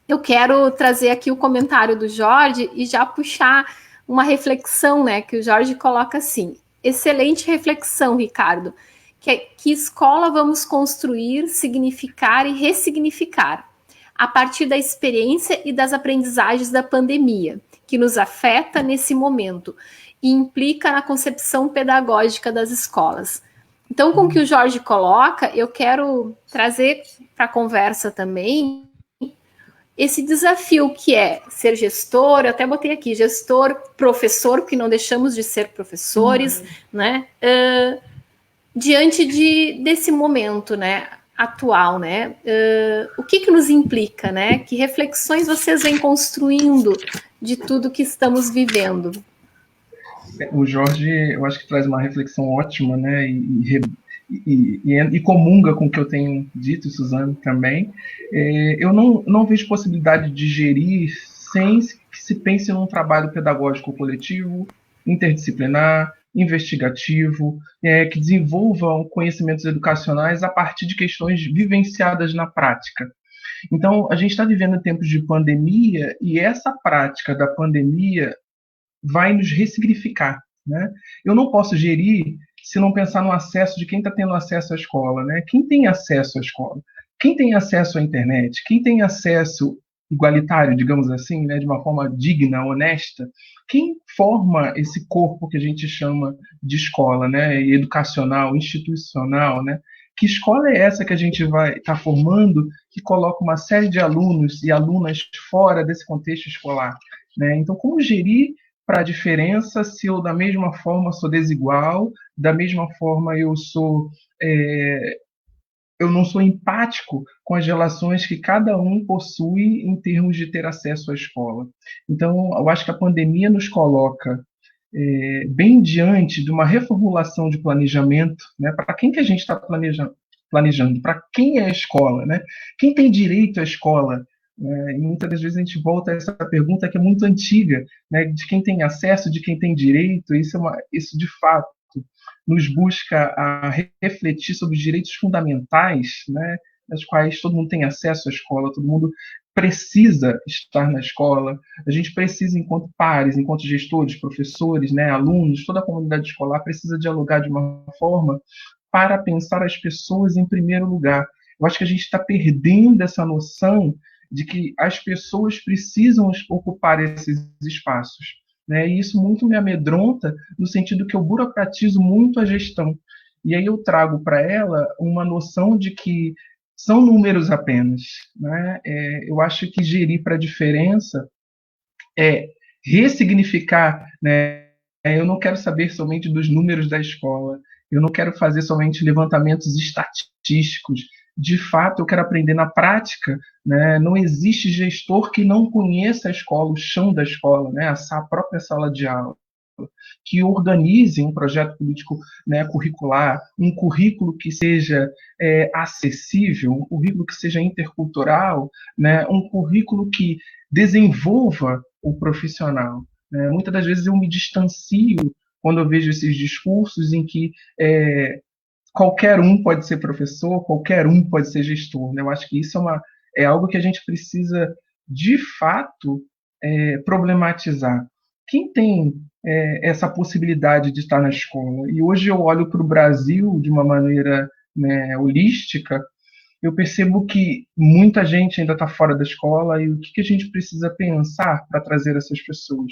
Eu quero trazer aqui o comentário do Jorge e já puxar uma reflexão, né? Que o Jorge coloca assim: excelente reflexão, Ricardo. Que escola vamos construir, significar e ressignificar a partir da experiência e das aprendizagens da pandemia, que nos afeta nesse momento e implica na concepção pedagógica das escolas. Então, com o que o Jorge coloca, eu quero trazer para a conversa também esse desafio que é ser gestor, eu até botei aqui, gestor, professor, porque não deixamos de ser professores, né? Diante desse momento, né? Atual, né? O que nos implica, né? Que reflexões vocês vêm construindo de tudo que estamos vivendo? O Jorge, eu acho que traz uma reflexão ótima, né? E comunga com o que eu tenho dito, Suzane, também. Eu não vejo possibilidade de gerir sem que se pense num trabalho pedagógico coletivo, interdisciplinar, investigativo, que desenvolva conhecimentos educacionais a partir de questões vivenciadas na prática. Então, a gente está vivendo tempos de pandemia e essa prática da pandemia vai nos ressignificar, né? Eu não posso gerir se não pensar no acesso de quem está tendo acesso à escola, né? Quem tem acesso à escola? Quem tem acesso à internet? Quem tem acesso igualitário, digamos assim, né, de uma forma digna, honesta? Quem forma esse corpo que a gente chama de escola, né, educacional, institucional, né? Que escola é essa que a gente vai estar formando que coloca uma série de alunos e alunas fora desse contexto escolar, né? Então, como gerir para a diferença se eu, da mesma forma, sou desigual, da mesma forma eu não sou empático com as relações que cada um possui em termos de ter acesso à escola. Então, eu acho que a pandemia nos coloca bem diante de uma reformulação de planejamento, né? Para quem que a gente está planejando? Para quem é a escola, né? Quem tem direito à escola? E muitas das vezes a gente volta a essa pergunta que é muito antiga, né? De quem tem acesso, de quem tem direito. Isso de fato nos busca a refletir sobre os direitos fundamentais, né? Das quais todo mundo tem acesso à escola, todo mundo precisa estar na escola, a gente precisa, enquanto pares, enquanto gestores, professores, né, alunos, toda a comunidade escolar precisa dialogar de uma forma para pensar as pessoas em primeiro lugar. Eu acho que a gente está perdendo essa noção de que as pessoas precisam ocupar esses espaços, né? E isso muito me amedronta no sentido que eu burocratizo muito a gestão. E aí eu trago para ela uma noção de que são números apenas, né? Eu acho que gerir para a diferença é ressignificar, né? Eu não quero saber somente dos números da escola, eu não quero fazer somente levantamentos estatísticos. De fato, eu quero aprender na prática, né? Não existe gestor que não conheça a escola, o chão da escola, né? A própria sala de aula. que organize um projeto político, né, curricular, um currículo que seja acessível, um currículo que seja intercultural, né, um currículo que desenvolva o profissional. Né? Muitas das vezes eu me distancio quando eu vejo esses discursos em que qualquer um pode ser professor, qualquer um pode ser gestor. Né? Eu acho que isso é algo que a gente precisa, de fato, problematizar. Quem tem essa possibilidade de estar na escola? E hoje eu olho para o Brasil de uma maneira, né, holística, eu percebo que muita gente ainda está fora da escola e o que a gente precisa pensar para trazer essas pessoas.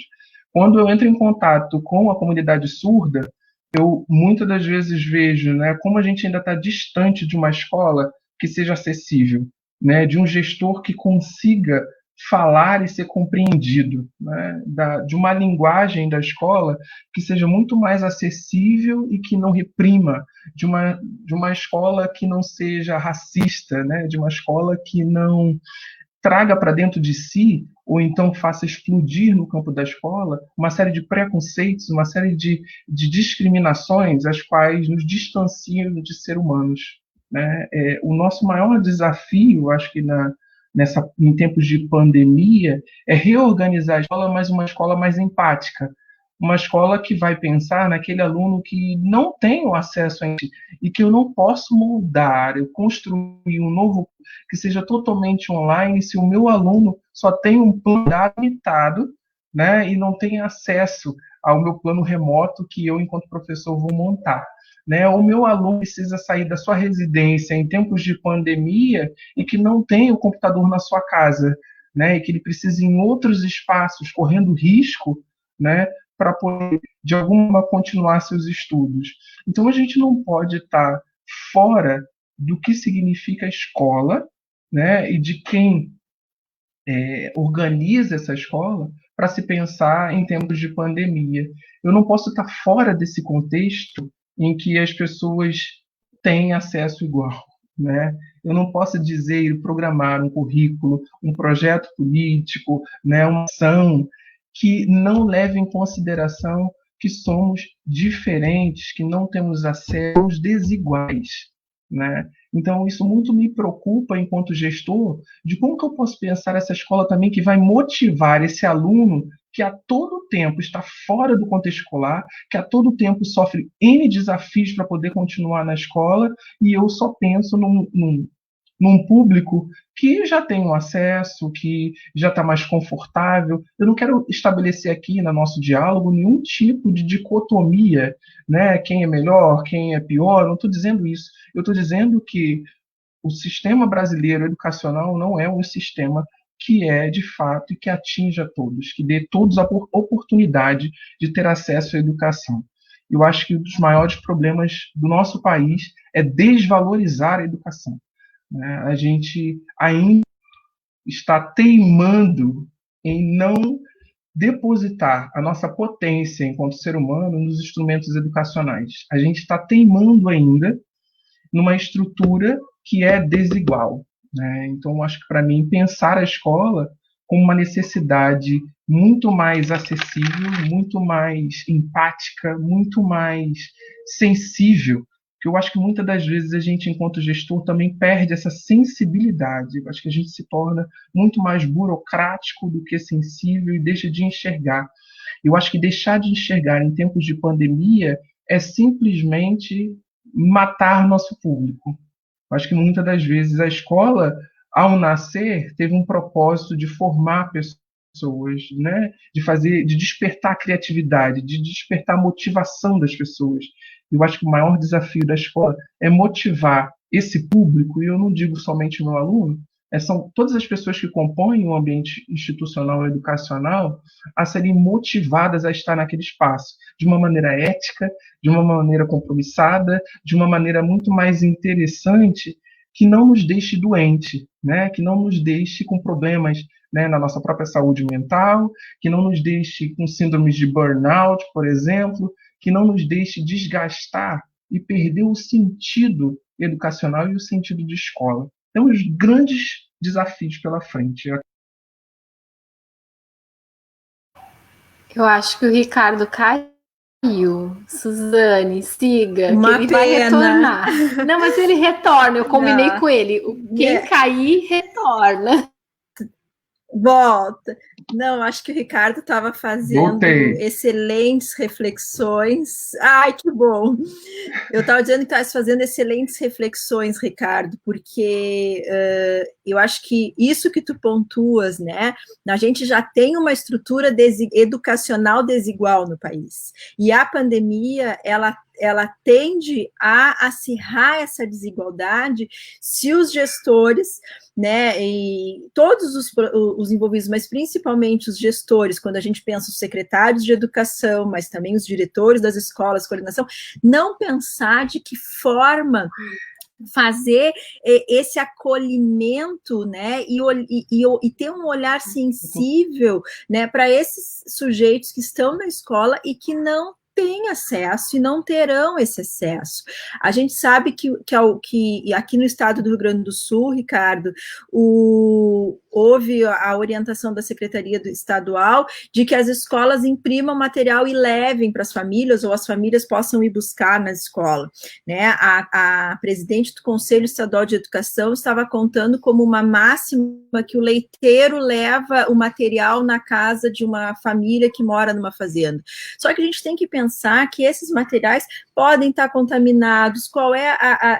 Quando eu entro em contato com a comunidade surda, eu muitas das vezes vejo, né, como a gente ainda está distante de uma escola que seja acessível, né, de um gestor que consiga falar e ser compreendido, né, de uma linguagem da escola que seja muito mais acessível e que não reprima, de uma escola que não seja racista, né, de uma escola que não traga para dentro de si, ou então faça explodir no campo da escola, uma série de preconceitos, uma série de discriminações, as quais nos distanciam de ser humanos. Né? O nosso maior desafio, acho que em tempos de pandemia, é reorganizar a escola, mas uma escola mais empática, uma escola que vai pensar naquele aluno que não tem o acesso a gente e que eu não posso moldar, eu construir um novo que seja totalmente online se o meu aluno só tem um plano limitado, né, e não tem acesso ao meu plano remoto que eu, enquanto professor, vou montar. Né? O meu aluno precisa sair da sua residência em tempos de pandemia e que não tem o computador na sua casa, né, e que ele precisa ir em outros espaços, correndo risco, né, para poder, de alguma forma, continuar seus estudos. Então, a gente não pode estar fora do que significa a escola, né, e de quem organiza essa escola para se pensar em tempos de pandemia. Eu não posso estar fora desse contexto em que as pessoas têm acesso igual. Né? Eu não posso dizer, programar um currículo, um projeto político, né, uma ação que não leve em consideração que somos diferentes, que não temos acesso desiguais. Né? Então, isso muito me preocupa enquanto gestor, de como que eu posso pensar essa escola também que vai motivar esse aluno que a todo tempo está fora do contexto escolar, que a todo tempo sofre N desafios para poder continuar na escola, e eu só penso num público que já tem um acesso, que já está mais confortável. Eu não quero estabelecer aqui no nosso diálogo nenhum tipo de dicotomia, né? Quem é melhor, quem é pior, não estou dizendo isso. Eu estou dizendo que o sistema brasileiro educacional não é um sistema que é, de fato, e que atinja todos, que dê todos a oportunidade de ter acesso à educação. Eu acho que um dos maiores problemas do nosso país é desvalorizar a educação. Né? A gente ainda está teimando em não depositar a nossa potência enquanto ser humano nos instrumentos educacionais. A gente está teimando ainda numa estrutura que é desigual. Né? Então, acho que, para mim, pensar a escola como uma necessidade muito mais acessível, muito mais empática, muito mais sensível, que eu acho que muitas das vezes a gente, enquanto gestor, também perde essa sensibilidade. Eu acho que a gente se torna muito mais burocrático do que sensível e deixa de enxergar. Eu acho que deixar de enxergar em tempos de pandemia é simplesmente matar nosso público. Eu acho que muitas das vezes a escola, ao nascer, teve um propósito de formar pessoas, né? De despertar a criatividade, de despertar a motivação das pessoas. Eu acho que o maior desafio da escola é motivar esse público, e eu não digo somente o meu aluno, são todas as pessoas que compõem o ambiente institucional e educacional a serem motivadas a estar naquele espaço, de uma maneira ética, de uma maneira compromissada, de uma maneira muito mais interessante, que não nos deixe doente, né? Que não nos deixe com problemas, né, na nossa própria saúde mental, que não nos deixe com síndromes de burnout, por exemplo, que não nos deixe desgastar e perder o sentido educacional e o sentido de escola. Temos grandes desafios pela frente. Eu acho que o Ricardo cai. Suzane, siga, Uma que ele vai pena. retornar. Não, mas ele retorna, eu combinei com ele. Quem cair, retorna. Volta. Não, acho que o Ricardo estava fazendo Voltei. excelentes reflexões. Ai, que bom! Eu estava dizendo que estava fazendo excelentes reflexões, Ricardo, porque eu acho que isso que tu pontuas, né? A gente já tem uma estrutura educacional desigual no país. E a pandemia, ela tende a acirrar essa desigualdade se os gestores, né, e todos os envolvidos, mas principalmente os gestores, quando a gente pensa os secretários de educação, mas também os diretores das escolas, coordenação, não pensar de que forma fazer esse acolhimento, né, e ter um olhar sensível, né, para esses sujeitos que estão na escola e que não têm acesso e não terão esse acesso. A gente sabe que aqui no estado do Rio Grande do Sul, Ricardo, houve a orientação da Secretaria Estadual de que as escolas imprimam material e levem para as famílias, ou as famílias possam ir buscar na escola, né? A presidente do Conselho Estadual de Educação estava contando como uma máxima que o leiteiro leva o material na casa de uma família que mora numa fazenda. Só que a gente tem que pensar que esses materiais podem estar contaminados. Qual é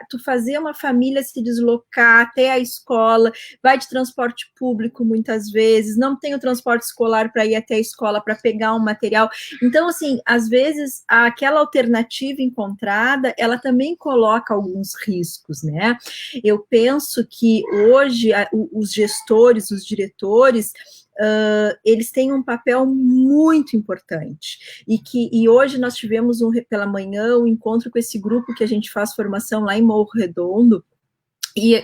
tu fazer uma família se deslocar até a escola, vai de transporte público muitas vezes, não tem o transporte escolar para ir até a escola para pegar um material. Então, assim, às vezes aquela alternativa encontrada, ela também coloca alguns riscos, né? Eu penso que hoje os gestores, os diretores, eles têm um papel muito importante, e hoje nós tivemos pela manhã um encontro com esse grupo que a gente faz formação lá em Morro Redondo, e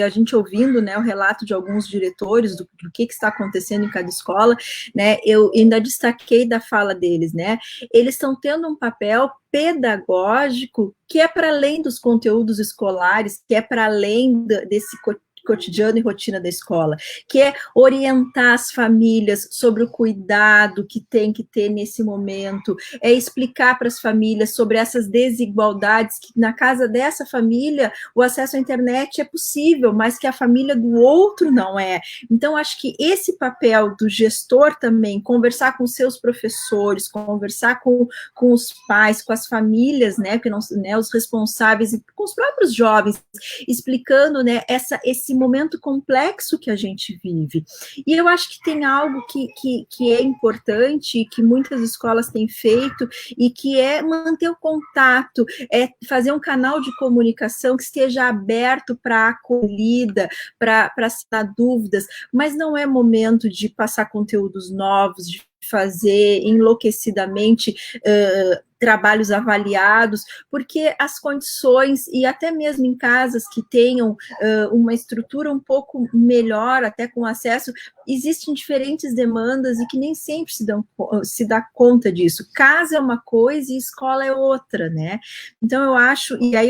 a gente ouvindo, né, o relato de alguns diretores do que está acontecendo em cada escola, né, eu ainda destaquei da fala deles, né, eles estão tendo um papel pedagógico que é para além dos conteúdos escolares, que é para além desse cotidiano e rotina da escola, que é orientar as famílias sobre o cuidado que tem que ter nesse momento, é explicar para as famílias sobre essas desigualdades, que na casa dessa família o acesso à internet é possível, mas que a família do outro não é. Então, acho que esse papel do gestor também, conversar com seus professores, conversar com os pais, com as famílias, né, que não, né, os responsáveis, e com os próprios jovens, explicando, né, esse momento complexo que a gente vive. E eu acho que tem algo que é importante, e que muitas escolas têm feito, e que é manter o contato, é fazer um canal de comunicação que esteja aberto para acolhida, para sanar dúvidas, mas não é momento de passar conteúdos novos, de fazer enlouquecidamente trabalhos avaliados, porque as condições, e até mesmo em casas que tenham uma estrutura um pouco melhor, até com acesso, existem diferentes demandas e que nem sempre se dá conta disso. Casa é uma coisa e escola é outra, né? Então, eu acho, e aí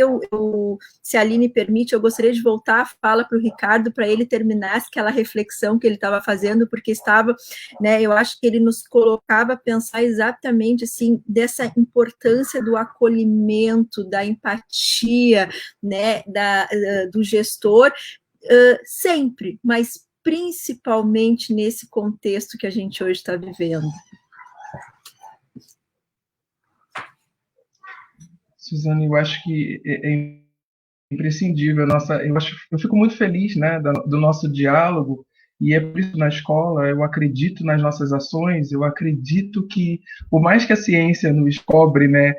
se a Aline permite, eu gostaria de voltar a fala para o Ricardo, para ele terminar aquela reflexão que ele estava fazendo, porque estava, né, eu acho que ele nos colocava a pensar exatamente, assim, dessa importância do acolhimento, da empatia, né, do gestor, sempre, mas principalmente nesse contexto que a gente hoje está vivendo. Suzane, eu acho que é imprescindível. Eu fico muito feliz, né, do nosso diálogo, e é por isso na escola eu acredito nas nossas ações, eu acredito que, por mais que a ciência nos cobre, né,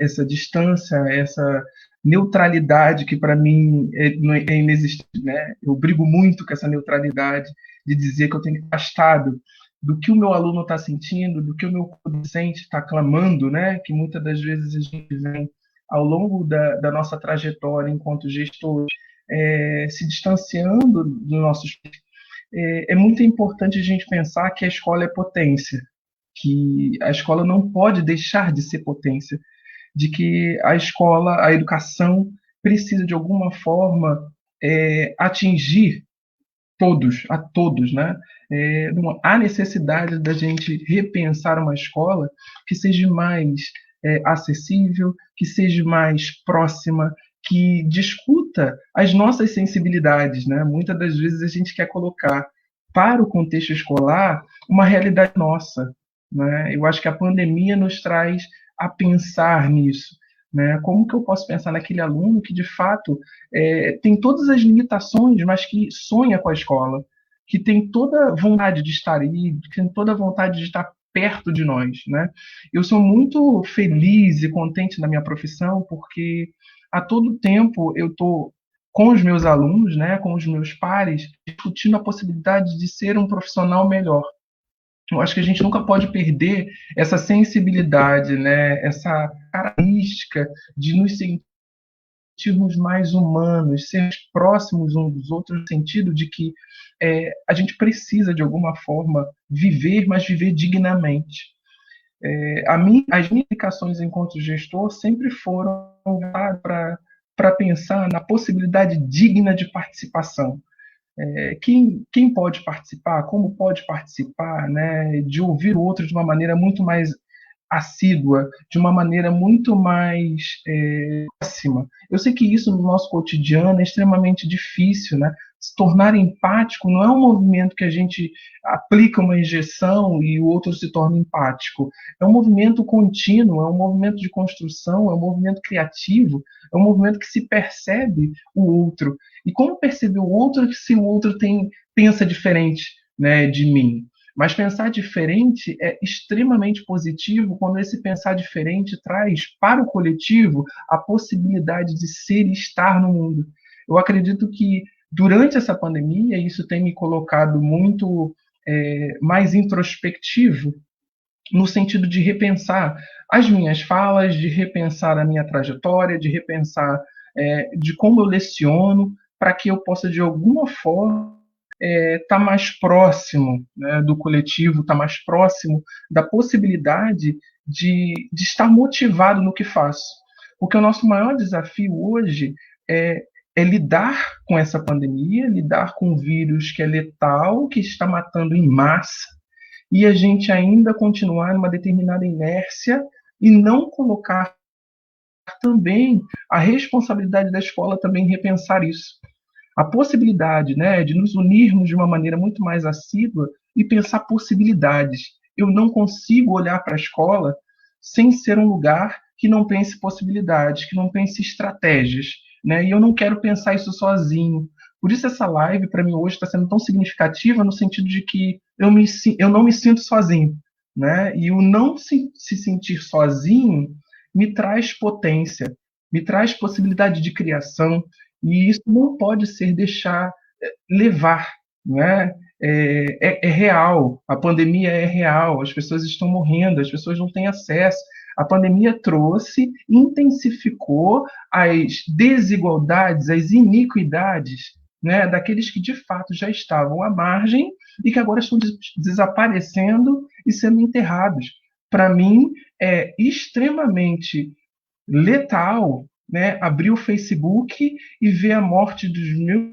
essa distância, essa neutralidade que para mim é inexistente, né? Eu brigo muito com essa neutralidade de dizer que eu tenho que estar afastado do que o meu aluno está sentindo, do que o meu docente está clamando, né? Que muitas das vezes a gente vem ao longo da nossa trajetória enquanto gestor, se distanciando dos nossos. É muito importante a gente pensar que a escola é potência, que a escola não pode deixar de ser potência, de que a escola, a educação, precisa de alguma forma atingir a todos, né? Há necessidade da gente repensar uma escola que seja mais acessível, que seja mais próxima, que discuta as nossas sensibilidades, né? Muitas das vezes a gente quer colocar para o contexto escolar uma realidade nossa, né? Eu acho que a pandemia nos traz a pensar nisso, né? Como que eu posso pensar naquele aluno que de fato tem todas as limitações, mas que sonha com a escola, que tem toda vontade de estar aí, que tem toda vontade de estar perto de nós, né? Eu sou muito feliz e contente na minha profissão porque a todo tempo eu estou com os meus alunos, né, com os meus pares, discutindo a possibilidade de ser um profissional melhor. Eu acho que a gente nunca pode perder essa sensibilidade, né, essa característica de nos sentirmos mais humanos, sermos próximos uns dos outros, no sentido de que a gente precisa, de alguma forma, viver, mas viver dignamente. As minhas indicações enquanto gestor sempre foram para pensar na possibilidade digna de participação. Quem pode participar, como pode participar, né, de ouvir o outro de uma maneira muito mais assídua, de uma maneira muito mais próxima. Eu sei que isso no nosso cotidiano é extremamente difícil, né? Se tornar empático não é um movimento que a gente aplica uma injeção e o outro se torna empático. É um movimento contínuo, é um movimento de construção, é um movimento criativo, é um movimento que se percebe o outro. E como perceber o outro se o outro pensa diferente, né, de mim? Mas pensar diferente é extremamente positivo quando esse pensar diferente traz para o coletivo a possibilidade de ser e estar no mundo. Eu acredito que durante essa pandemia, isso tem me colocado muito mais introspectivo, no sentido de repensar as minhas falas, de repensar a minha trajetória, de repensar de como eu leciono, para que eu possa, de alguma forma, tá mais próximo, né, do coletivo, tá mais próximo da possibilidade de estar motivado no que faço. Porque o nosso maior desafio hoje é lidar com essa pandemia, lidar com um vírus que é letal, que está matando em massa, e a gente ainda continuar numa determinada inércia e não colocar também a responsabilidade da escola também repensar isso. A possibilidade, né, de nos unirmos de uma maneira muito mais assídua e pensar possibilidades. Eu não consigo olhar para a escola sem ser um lugar que não pense possibilidades, que não pense estratégias, né? E eu não quero pensar isso sozinho. Por isso essa live para mim hoje está sendo tão significativa no sentido de que eu não me sinto sozinho, né? E o não se sentir sozinho me traz potência, me traz possibilidade de criação, e isso não pode ser deixar levar, não é? É real, a pandemia é real, as pessoas estão morrendo, as pessoas não têm acesso. A pandemia trouxe, intensificou as desigualdades, as iniquidades, né, daqueles que de fato já estavam à margem e que agora estão desaparecendo e sendo enterrados. Para mim, é extremamente letal, né, abrir o Facebook e ver a morte dos meus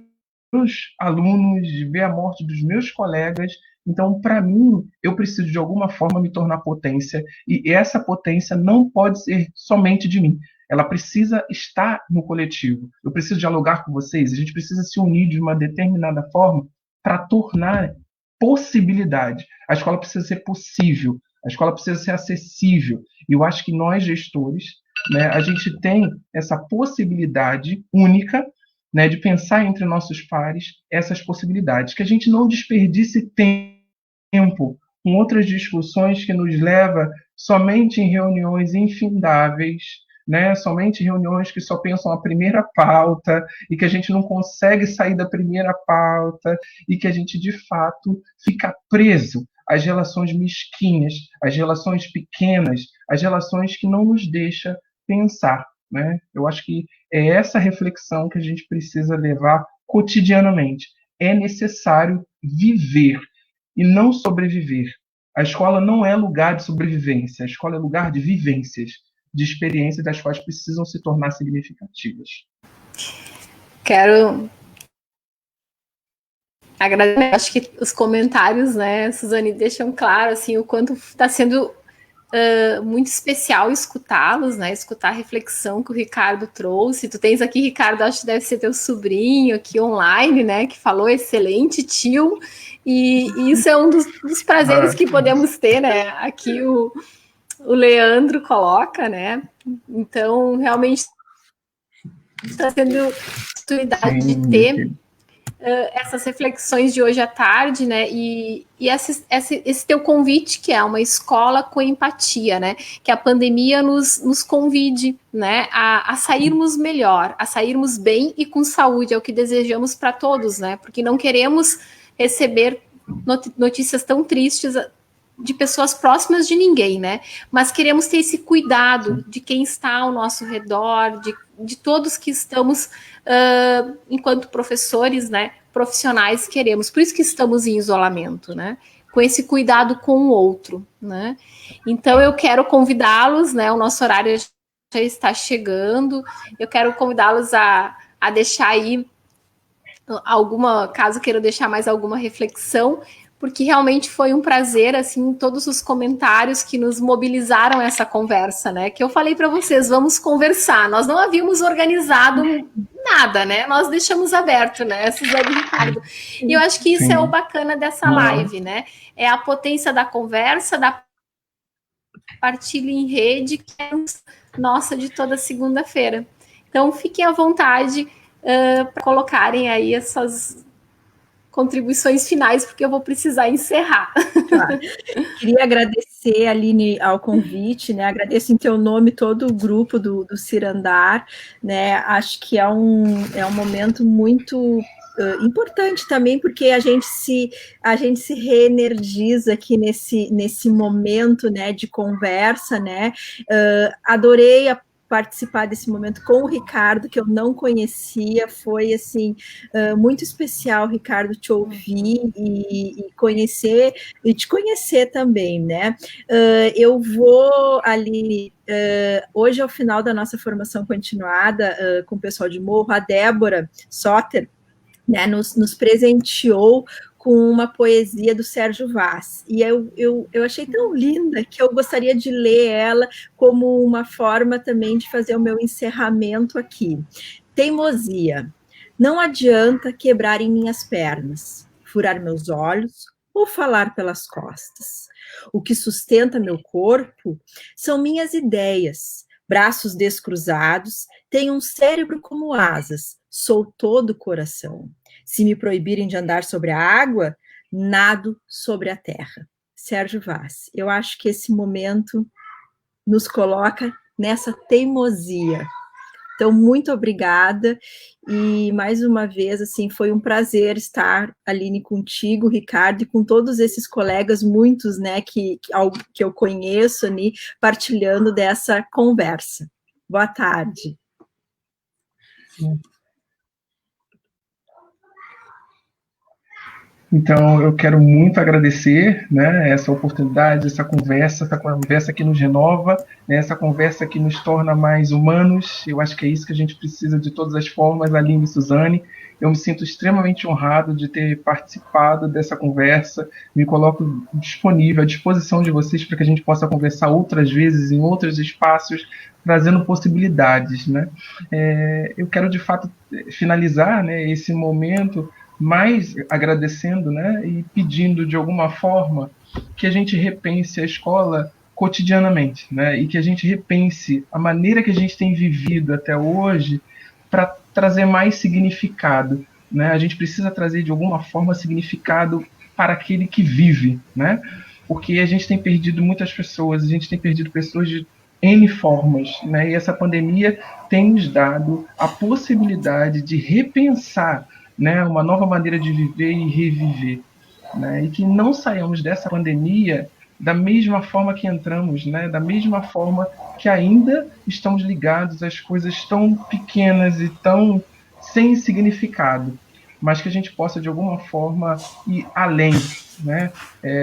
alunos, ver a morte dos meus colegas. Então, para mim, eu preciso de alguma forma me tornar potência, e essa potência não pode ser somente de mim. Ela precisa estar no coletivo. Eu preciso dialogar com vocês, a gente precisa se unir de uma determinada forma para tornar possibilidade. A escola precisa ser possível, a escola precisa ser acessível. E eu acho que nós, gestores, né, a gente tem essa possibilidade única, né, de pensar entre nossos pares essas possibilidades, que a gente não desperdice tempo com outras discussões que nos leva somente em reuniões infindáveis, né, somente reuniões que só pensam a primeira pauta e que a gente não consegue sair da primeira pauta e que a gente, de fato, fica preso às relações mesquinhas, às relações pequenas, às relações que não nos deixam pensar, né? Eu acho que é essa reflexão que a gente precisa levar cotidianamente. É necessário viver e não sobreviver. A escola não é lugar de sobrevivência, a escola é lugar de vivências, de experiências das quais precisam se tornar significativas. Quero acho que os comentários, né, Suzane, deixam claro assim o quanto está sendo muito especial escutá-los, né? Escutar a reflexão que o Ricardo trouxe. Tu tens aqui, Ricardo, acho que deve ser teu sobrinho aqui online, né? Que falou excelente, tio. E isso é um dos prazeres que podemos ter, né? Aqui o Leandro coloca, né? Então, realmente está tendo oportunidade de ter essas reflexões de hoje à tarde, né? E esse teu convite, que é uma escola com empatia, né? Que a pandemia nos convide, né? A sairmos melhor, a sairmos bem e com saúde, é o que desejamos para todos, né? Porque não queremos receber notícias tão tristes de pessoas próximas de ninguém, né? Mas queremos ter esse cuidado de quem está ao nosso redor, de todos que estamos, enquanto professores, né? Profissionais queremos. Por isso que estamos em isolamento, né? Com esse cuidado com o outro, né? Então eu quero convidá-los, né? O nosso horário já está chegando. Eu quero convidá-los a deixar aí caso queiram deixar mais alguma reflexão, porque realmente foi um prazer, assim, todos os comentários que nos mobilizaram essa conversa, né? Que eu falei para vocês, vamos conversar. Nós não havíamos organizado nada, né? Nós deixamos aberto, né, Suzane e Ricardo. E eu acho que isso é o bacana dessa live, né? É a potência da conversa, da partilha em rede, que é nossa de toda segunda-feira. Então, fiquem à vontade para colocarem aí essas contribuições finais, porque eu vou precisar encerrar. Claro. Queria agradecer, Aline, ao convite, né? Agradeço em teu nome todo o grupo do Cirandar, né? Acho que é um momento muito importante também, porque a gente se reenergiza aqui nesse momento, né, de conversa, né? Adorei participar desse momento com o Ricardo, que eu não conhecia, foi, assim, muito especial, Ricardo, te ouvir e conhecer, e te conhecer também, né? Eu vou ali, hoje é o final da nossa formação continuada com o pessoal de Morro, a Débora Soter, né, nos presenteou com uma poesia do Sérgio Vaz, e eu achei tão linda que eu gostaria de ler ela como uma forma também de fazer o meu encerramento aqui. Teimosia. Não adianta quebrar em minhas pernas, furar meus olhos ou falar pelas costas. O que sustenta meu corpo são minhas ideias, braços descruzados, tenho um cérebro como asas, sou todo coração. Se me proibirem de andar sobre a água, nado sobre a terra. Sérgio Vaz. Eu acho que esse momento nos coloca nessa teimosia. Então, muito obrigada, e mais uma vez, assim, foi um prazer estar, Aline, contigo, Ricardo, e com todos esses colegas, muitos, né, que eu conheço, ali, partilhando dessa conversa. Boa tarde. Então, eu quero muito agradecer, né, essa oportunidade, essa conversa que nos renova, né, essa conversa que nos torna mais humanos. Eu acho que é isso que a gente precisa de todas as formas, Aline e Suzane. Eu me sinto extremamente honrado de ter participado dessa conversa, me coloco disponível, à disposição de vocês para que a gente possa conversar outras vezes, em outros espaços, trazendo possibilidades, né? Eu quero, de fato, finalizar, né, esse momento mais agradecendo, né, e pedindo de alguma forma que a gente repense a escola cotidianamente, né, e que a gente repense a maneira que a gente tem vivido até hoje para trazer mais significado, né? A gente precisa trazer de alguma forma significado para aquele que vive, né? Porque a gente tem perdido muitas pessoas, a gente tem perdido pessoas de N formas, né? E essa pandemia tem nos dado a possibilidade de repensar, né, uma nova maneira de viver e reviver, né, e que não saiamos dessa pandemia da mesma forma que entramos, né, da mesma forma que ainda estamos ligados às coisas tão pequenas e tão sem significado, mas que a gente possa de alguma forma ir além, né,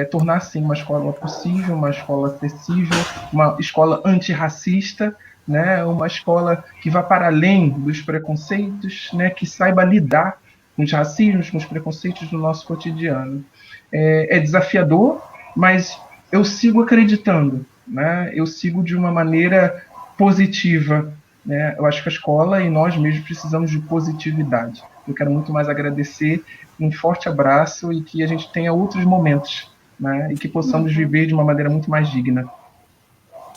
tornar assim uma escola possível, uma escola acessível, uma escola antirracista, né, uma escola que vá para além dos preconceitos, né, que saiba lidar com os racismos, com os preconceitos do nosso cotidiano. É desafiador, mas eu sigo acreditando, né? Eu sigo de uma maneira positiva, né? Eu acho que a escola e nós mesmos precisamos de positividade. Eu quero muito mais agradecer, um forte abraço e que a gente tenha outros momentos, né? E que possamos viver de uma maneira muito mais digna.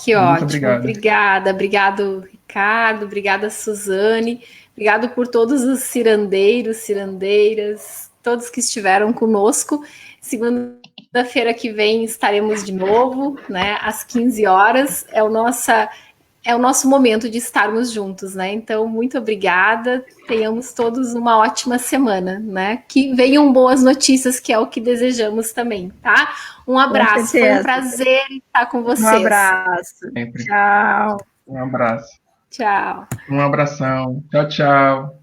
Que Muito ótimo, obrigado. obrigada, obrigado Ricardo, obrigada Suzane, obrigado por todos os cirandeiros, cirandeiras, todos que estiveram conosco. Segunda-feira que vem estaremos de novo, né, às 15 horas, é o nosso momento de estarmos juntos, né? Então, muito obrigada. Tenhamos todos uma ótima semana, né? Que venham boas notícias, que é o que desejamos também, tá? Um abraço. Foi um prazer estar com vocês. Um abraço. Sempre. Tchau. Um abraço. Tchau. Um abração. Tchau, tchau.